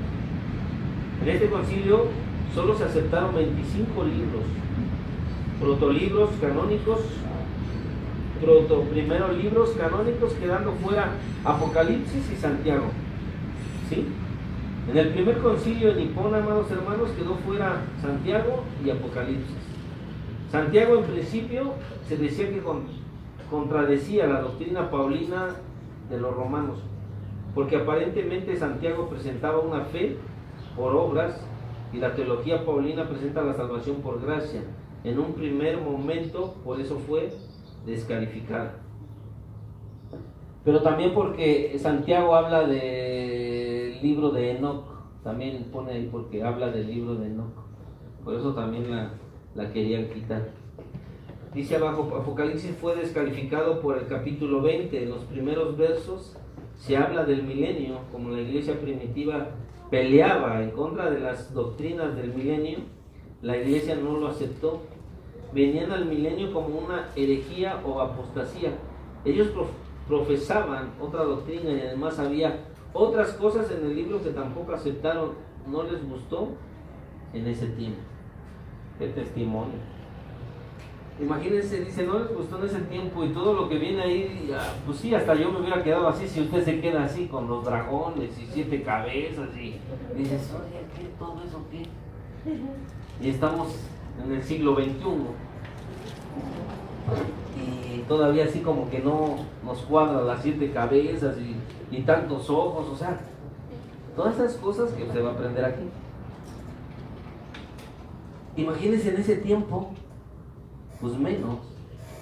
En este concilio solo se aceptaron 25 libros, protolibros canónicos, primeros libros canónicos, quedando fuera Apocalipsis y Santiago, ¿sí? En el primer concilio en Hipona, amados hermanos, quedó fuera Santiago y Apocalipsis. Santiago en principio se decía que contradecía la doctrina paulina de los romanos, porque aparentemente Santiago presentaba una fe por obras, y la teología paulina presenta la salvación por gracia. En un primer momento, por eso fue descalificada. Pero también porque Santiago habla del libro de Enoc, también pone ahí porque habla del libro de Enoc, por eso también la querían quitar. Dice abajo, Apocalipsis fue descalificado por el capítulo 20, en los primeros versos se habla del milenio, como la iglesia primitiva peleaba en contra de las doctrinas del milenio, la iglesia no lo aceptó. Venían al milenio como una herejía o apostasía. Ellos profesaban otra doctrina, y además había otras cosas en el libro que tampoco aceptaron, no les gustó en ese tiempo. Qué testimonio. Imagínense, dice, no les gustó en ese tiempo, y todo lo que viene ahí, pues sí, hasta yo me hubiera quedado así, si usted se queda así con los dragones y 7 cabezas, y dices, oye, ¿qué? ¿Todo eso qué? Y estamos en el siglo XXI, y todavía así como que no nos cuadran las 7 cabezas y tantos ojos, o sea, todas esas cosas que se va a aprender aquí. Imagínense en ese tiempo, pues menos.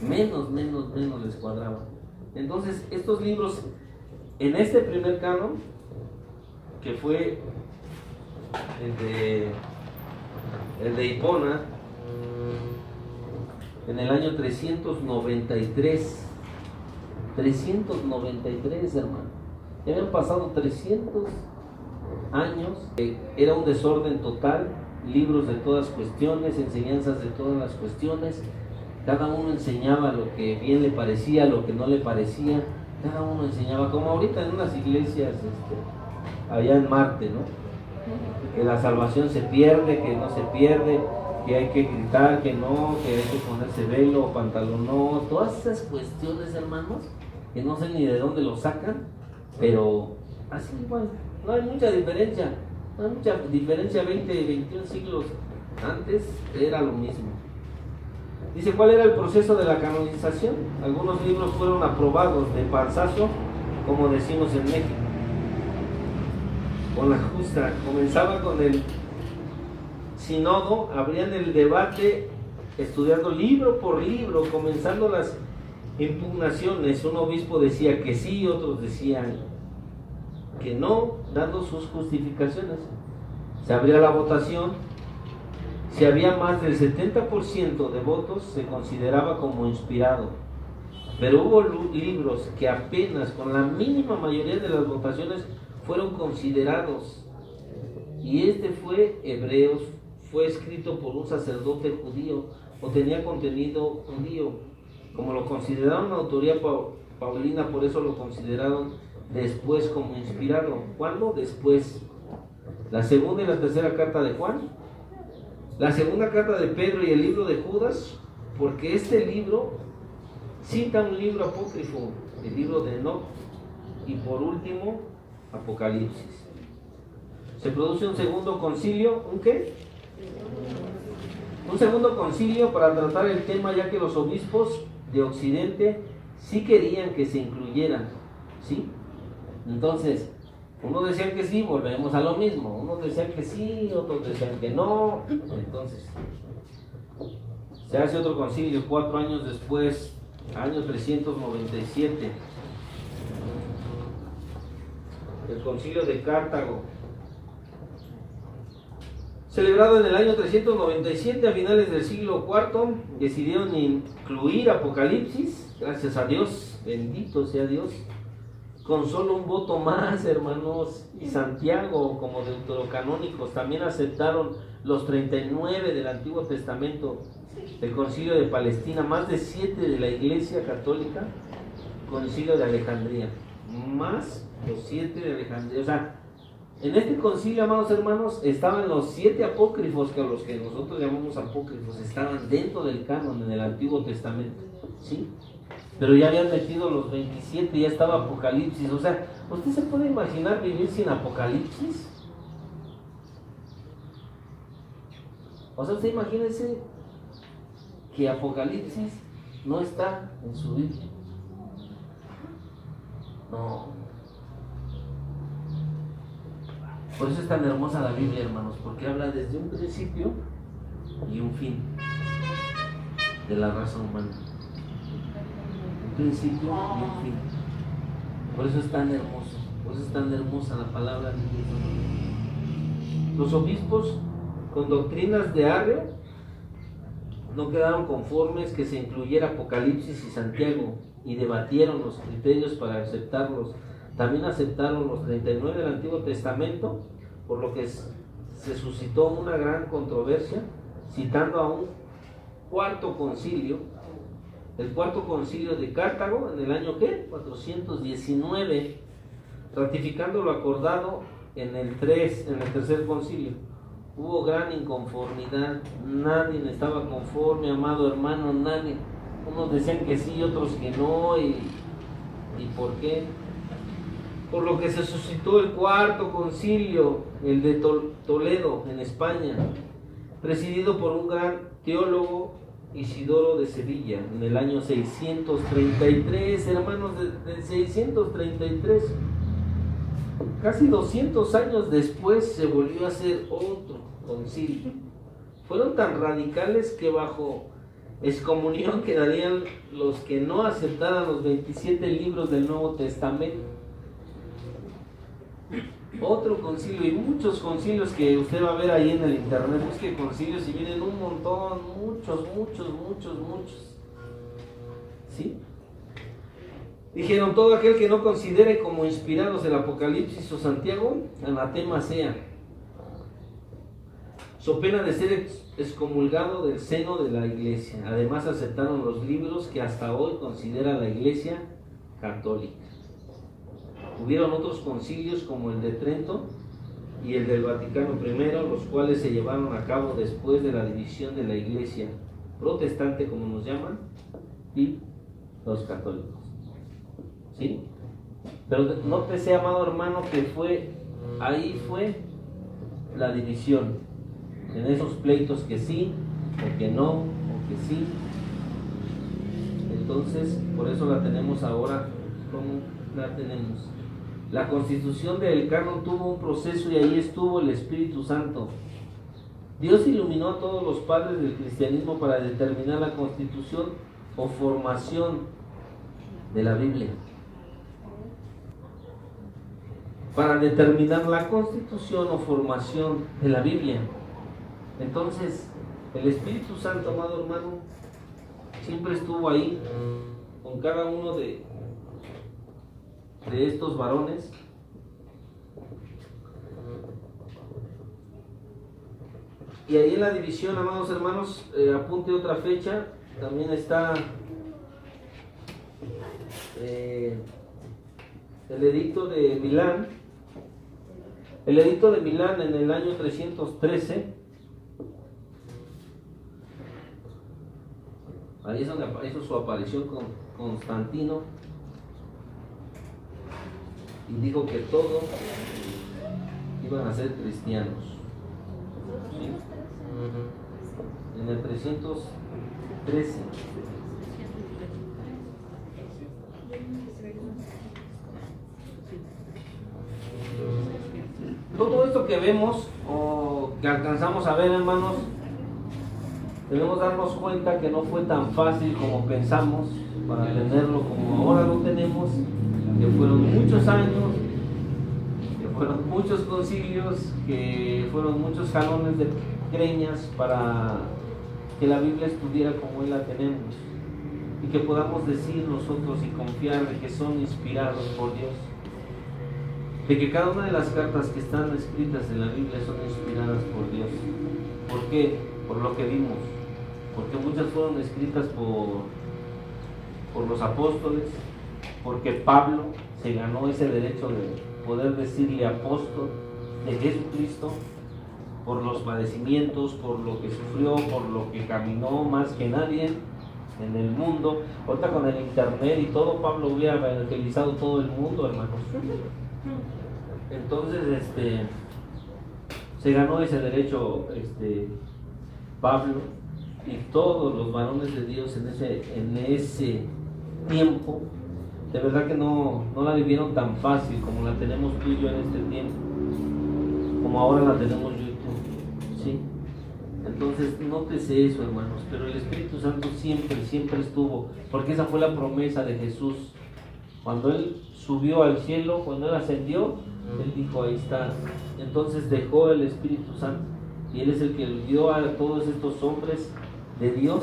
menos les cuadraba. Entonces, estos libros, en este primer canon, que fue el de Hipona, en el año 393, hermano. Ya habían pasado 300 años, era un desorden total, libros de todas cuestiones, enseñanzas de todas las cuestiones, cada uno enseñaba lo que bien le parecía, lo que no le parecía, cada uno enseñaba, como ahorita en unas iglesias allá en Marte, ¿no? Que la salvación se pierde, que no se pierde, que hay que gritar, que no, que hay que ponerse velo o pantalón, no, todas esas cuestiones, hermanos, que no sé ni de dónde lo sacan, pero así igual, no hay mucha diferencia, 20, 21 siglos antes era lo mismo. Dice, ¿cuál era el proceso de la canonización? Algunos libros fueron aprobados de panzazo, como decimos en México, con la justa. Comenzaba con el sínodo, abrían el debate, estudiando libro por libro, comenzando las impugnaciones. Un obispo decía que sí, otros decían que no, dando sus justificaciones. Se abría la votación. Si había más del 70% de votos, se consideraba como inspirado. Pero hubo libros que apenas con la mínima mayoría de las votaciones fueron considerados. Y este fue Hebreos, fue escrito por un sacerdote judío o tenía contenido judío. Como lo consideraron autoría paulina, por eso lo consideraron después como inspirado. ¿Cuándo? Después. La segunda y la tercera carta de Juan, la segunda carta de Pedro y el libro de Judas, porque este libro cita un libro apócrifo, el libro de Enoc, y por último, Apocalipsis. Se produce un segundo concilio, ¿un qué? Un segundo concilio para tratar el tema, ya que los obispos de Occidente sí querían que se incluyeran, ¿sí? Entonces, unos decían que sí, volvemos a lo mismo. Unos decían que sí, otros decían que no. Entonces, se hace otro concilio 4 años después, año 397. El concilio de Cartago. Celebrado en el año 397, a finales del siglo IV, decidieron incluir Apocalipsis, gracias a Dios, bendito sea Dios, con solo un voto más, hermanos, y Santiago como deuterocanónicos. También aceptaron los 39 del Antiguo Testamento, el Concilio de Palestina, más de 7 de la Iglesia Católica, Concilio de Alejandría, más los 7 de Alejandría. O sea, en este concilio, amados hermanos, estaban los 7 apócrifos, que los que nosotros llamamos apócrifos, estaban dentro del canon en el Antiguo Testamento, ¿sí? Pero ya habían metido los 27, ya estaba Apocalipsis. O sea, ¿usted se puede imaginar vivir sin Apocalipsis? O sea, usted imagínese que Apocalipsis no está en su Biblia. No. Por eso es tan hermosa la Biblia, hermanos, porque habla desde un principio y un fin de la raza humana. Principio y un fin. Por eso es tan hermoso, por eso es tan hermosa la palabra de Dios. Los obispos con doctrinas de Arrio no quedaron conformes que se incluyera Apocalipsis y Santiago y debatieron los criterios para aceptarlos. También aceptaron los 39 del Antiguo Testamento, por lo que se suscitó una gran controversia, citando a un cuarto concilio. El cuarto concilio de Cartago, en el año ¿qué? 419, ratificando lo acordado en el tercer concilio. Hubo gran inconformidad, nadie estaba conforme, amado hermano, nadie. Unos decían que sí, otros que no, ¿y por qué? Por lo que se suscitó el cuarto concilio, el de Toledo, en España, presidido por un gran teólogo, Isidoro de Sevilla, en el año 633, hermanos, de 633. Casi 200 años después se volvió a hacer otro concilio. Fueron tan radicales que bajo excomunión que darían los que no aceptaran los 27 libros del Nuevo Testamento. Otro concilio, y muchos concilios que usted va a ver ahí en el internet. Busque concilios y vienen un montón, muchos. ¿Sí? Dijeron: todo aquel que no considere como inspirados el Apocalipsis o Santiago, anatema sea, so pena de ser excomulgado del seno de la iglesia. Además aceptaron los libros que hasta hoy considera la iglesia católica. Hubieron otros concilios como el de Trento y el del Vaticano I, los cuales se llevaron a cabo después de la división de la iglesia protestante, como nos llaman, y los católicos. ¿Sí? Pero nótese, amado hermano, que ahí fue la división, en esos pleitos que sí, o que no, o que sí. Entonces, por eso la tenemos ahora como la tenemos. La constitución del canon tuvo un proceso y ahí estuvo el Espíritu Santo. Dios iluminó a todos los padres del cristianismo para determinar la constitución o formación de la Biblia. Para determinar la constitución o formación de la Biblia. Entonces, el Espíritu Santo, amado hermano, siempre estuvo ahí con cada uno de estos varones. Y ahí en la división, amados hermanos, apunte otra fecha, también está el edicto de Milán. El edicto de Milán en el año 313. Ahí es donde hizo su aparición con Constantino y dijo que todos iban a ser cristianos. ¿Sí? En el 313. Todo esto que vemos o que alcanzamos a ver, hermanos, debemos darnos cuenta que no fue tan fácil como pensamos para tenerlo como ahora lo tenemos, que fueron muchos años, que fueron muchos concilios, que fueron muchos jalones de greñas para que la Biblia estuviera como hoy la tenemos y que podamos decir nosotros y confiar de que son inspirados por Dios, de que cada una de las cartas que están escritas en la Biblia son inspiradas por Dios. ¿Por qué? Por lo que vimos. Porque muchas fueron escritas por los apóstoles, porque Pablo se ganó ese derecho de poder decirle apóstol de Jesucristo, por los padecimientos, por lo que sufrió, por lo que caminó más que nadie en el mundo. Ahorita con el internet y todo, Pablo hubiera evangelizado todo el mundo, hermanos. Entonces, se ganó ese derecho Pablo y todos los varones de Dios en ese tiempo. De verdad que no la vivieron tan fácil como la tenemos tú y yo en este tiempo, como ahora la tenemos yo y tú, ¿sí? Entonces, nótese eso, hermanos. Pero el Espíritu Santo siempre estuvo, porque esa fue la promesa de Jesús. Cuando Él subió al cielo, cuando Él ascendió, Él dijo: ahí está. Entonces dejó el Espíritu Santo, y Él es el que dio a todos estos hombres de Dios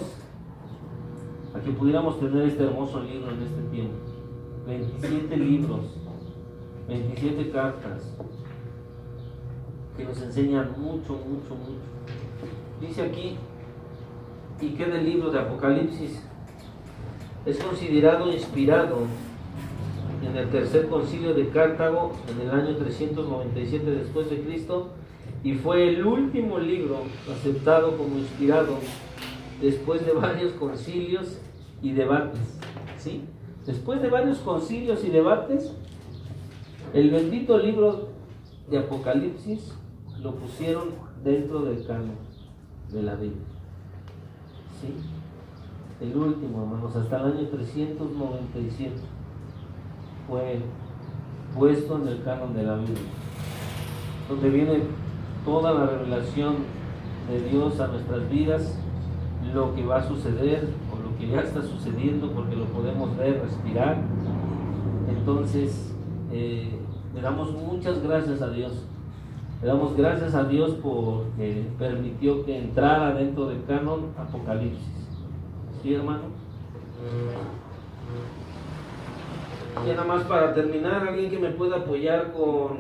a que pudiéramos tener este hermoso libro en este tiempo. 27 libros, 27 cartas que nos enseñan mucho. Dice aquí: ¿y qué del libro de Apocalipsis? Es considerado inspirado en el tercer concilio de Cartago en el año 397 después de Cristo, y fue el último libro aceptado como inspirado después de varios concilios y debates, ¿sí? Después de varios concilios y debates, el bendito libro de Apocalipsis lo pusieron dentro del canon de la Biblia, ¿sí? El último, hermanos, hasta el año 397 fue puesto en el canon de la Biblia, donde viene toda la revelación de Dios a nuestras vidas, lo que va a suceder o lo que ya está sucediendo, porque lo podemos ver, respirar. Entonces, le damos muchas gracias a Dios. Le damos gracias a Dios porque permitió que entrara dentro del canon Apocalipsis. ¿Sí, hermano? Y nada más para terminar, alguien que me pueda apoyar con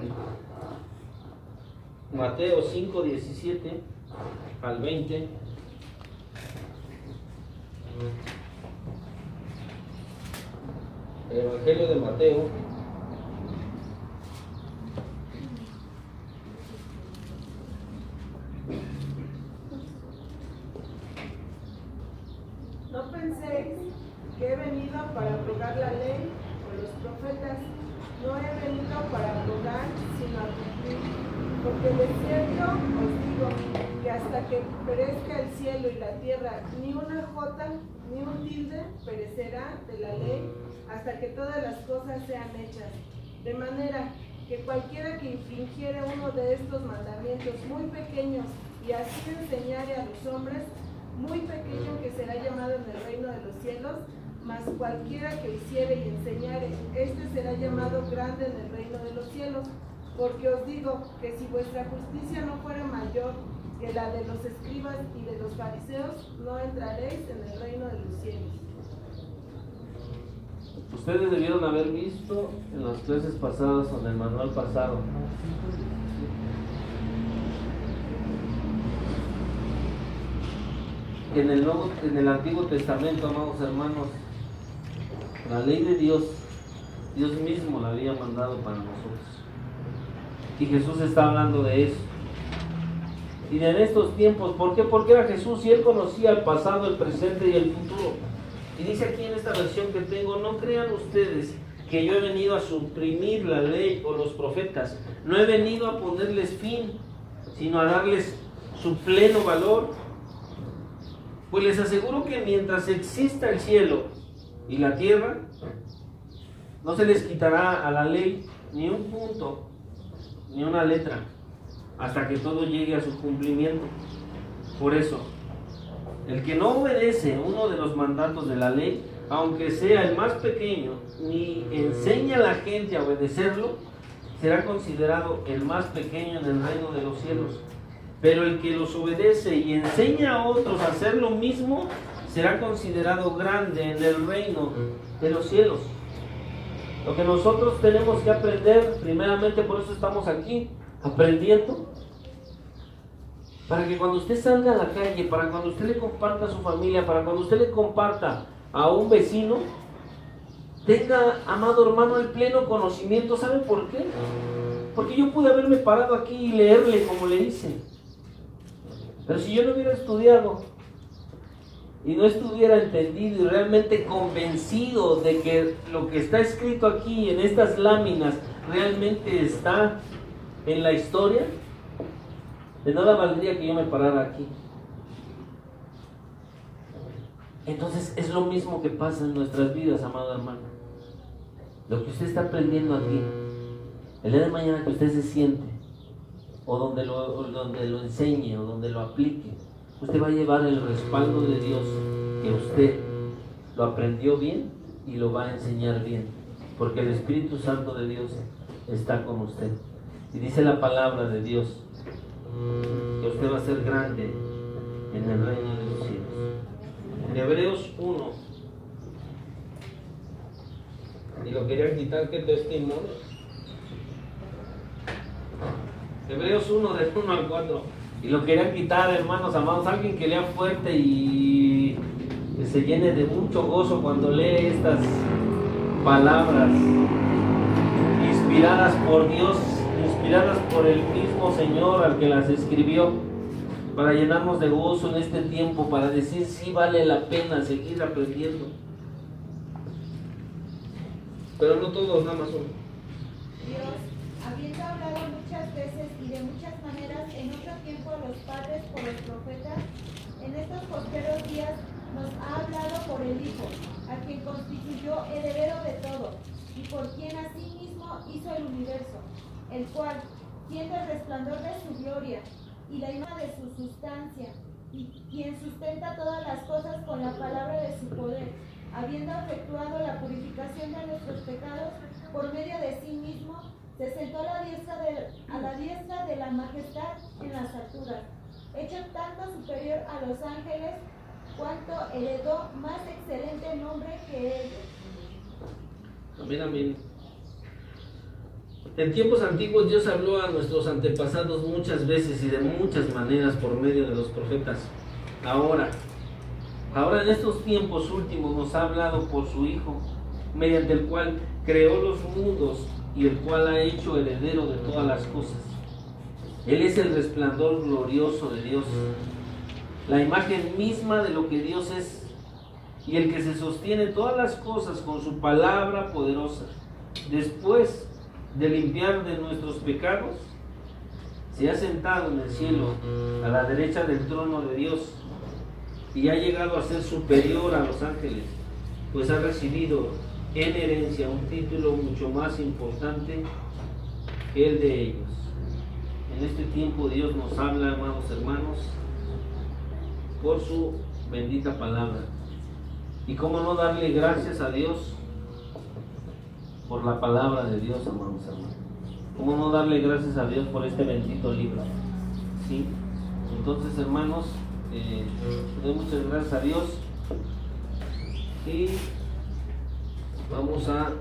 Mateo 5, 17 al 20. El Evangelio de Mateo. No penséis que he venido para abrogar la ley o los profetas. No he venido para abrogar, sino a cumplir. Porque de cierto os digo que hasta que perezca el cielo y la tierra, ni una jota ni un tilde perecerá de la ley, hasta que todas las cosas sean hechas. De manera que cualquiera que infringiere uno de estos mandamientos muy pequeños y así enseñare a los hombres, muy pequeño que será llamado en el reino de los cielos, mas cualquiera que hiciere y enseñare, este será llamado grande en el reino de los cielos. Porque os digo que si vuestra justicia no fuera mayor que la de los escribas y de los fariseos, no entraréis en el reino de los cielos. Ustedes debieron haber visto en las clases pasadas o en el manual pasado en el Antiguo Testamento, amados hermanos, la ley de Dios, Dios mismo la había mandado para nosotros. Y Jesús está hablando de eso. Y en estos tiempos, ¿por qué? Porque era Jesús y Él conocía el pasado, el presente y el futuro. Y dice aquí en esta versión que tengo: no crean ustedes que yo he venido a suprimir la ley o los profetas. No he venido a ponerles fin, sino a darles su pleno valor. Pues les aseguro que mientras exista el cielo y la tierra, no se les quitará a la ley ni un punto, ni una letra, hasta que todo llegue a su cumplimiento. Por eso, el que no obedece uno de los mandatos de la ley, aunque sea el más pequeño, ni enseña a la gente a obedecerlo, será considerado el más pequeño en el reino de los cielos. Pero el que los obedece y enseña a otros a hacer lo mismo, será considerado grande en el reino de los cielos. Lo que nosotros tenemos que aprender, primeramente, por eso estamos aquí, aprendiendo, para que cuando usted salga a la calle, para cuando usted le comparta a su familia, para cuando usted le comparta a un vecino, tenga, amado hermano, el pleno conocimiento. ¿Sabe por qué? Porque yo pude haberme parado aquí y leerle como le hice. Pero si yo no hubiera estudiado y no estuviera entendido y realmente convencido de que lo que está escrito aquí en estas láminas realmente está en la historia, de nada valdría que yo me parara aquí. Entonces es lo mismo que pasa en nuestras vidas, amado hermano. Lo que usted está aprendiendo aquí, el día de mañana que usted se siente, o donde lo enseñe, o donde lo aplique, usted va a llevar el respaldo de Dios, que usted lo aprendió bien y lo va a enseñar bien, porque el Espíritu Santo de Dios está con usted. Y dice la palabra de Dios que usted va a ser grande en el reino de los cielos. En Hebreos 1, y lo quería quitar, ¿qué testimonio? Hebreos 1, del 1 al 4. Y lo querían quitar, hermanos amados. Alguien que lea fuerte y que se llene de mucho gozo cuando lee estas palabras inspiradas por Dios, inspiradas por el mismo Señor al que las escribió, para llenarnos de gozo en este tiempo, para decir sí vale la pena seguir aprendiendo. Pero no todos, nada más uno. Dios, habiendo hablado muchas veces y de muchas maneras en otro tiempo a los padres por los profetas, en estos postreros días nos ha hablado por el Hijo, a quien constituyó heredero de todo, y por quien asimismo hizo el universo, el cual, siendo el resplandor de su gloria y la imagen de su sustancia, quien sustenta todas las cosas con la palabra de su poder, habiendo efectuado la purificación de nuestros pecados por medio de sí mismo, se sentó a la diestra de la majestad en las alturas, hecho tanto superior a los ángeles, cuanto heredó más excelente nombre que ellos. Amén, amén. En tiempos antiguos Dios habló a nuestros antepasados muchas veces y de muchas maneras por medio de los profetas. Ahora en estos tiempos últimos nos ha hablado por su Hijo, mediante el cual creó los mundos y el cual ha hecho heredero de todas las cosas. Él es el resplandor glorioso de Dios, la imagen misma de lo que Dios es, y el que se sostiene todas las cosas con su palabra poderosa. Después de limpiar de nuestros pecados, se ha sentado en el cielo a la derecha del trono de Dios y ha llegado a ser superior a los ángeles, pues ha recibido en herencia un título mucho más importante que el de ellos. En este tiempo Dios nos habla, amados hermanos, por su bendita palabra. Y cómo no darle gracias a Dios por la palabra de Dios, amados hermanos. Cómo no darle gracias a Dios por este bendito libro. ¿Sí? Entonces, hermanos, doy muchas gracias a Dios y vamos a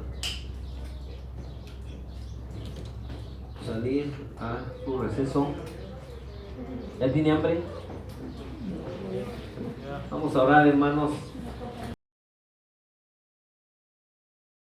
salir a su receso. ¿Ya tiene hambre? Vamos a orar, hermanos.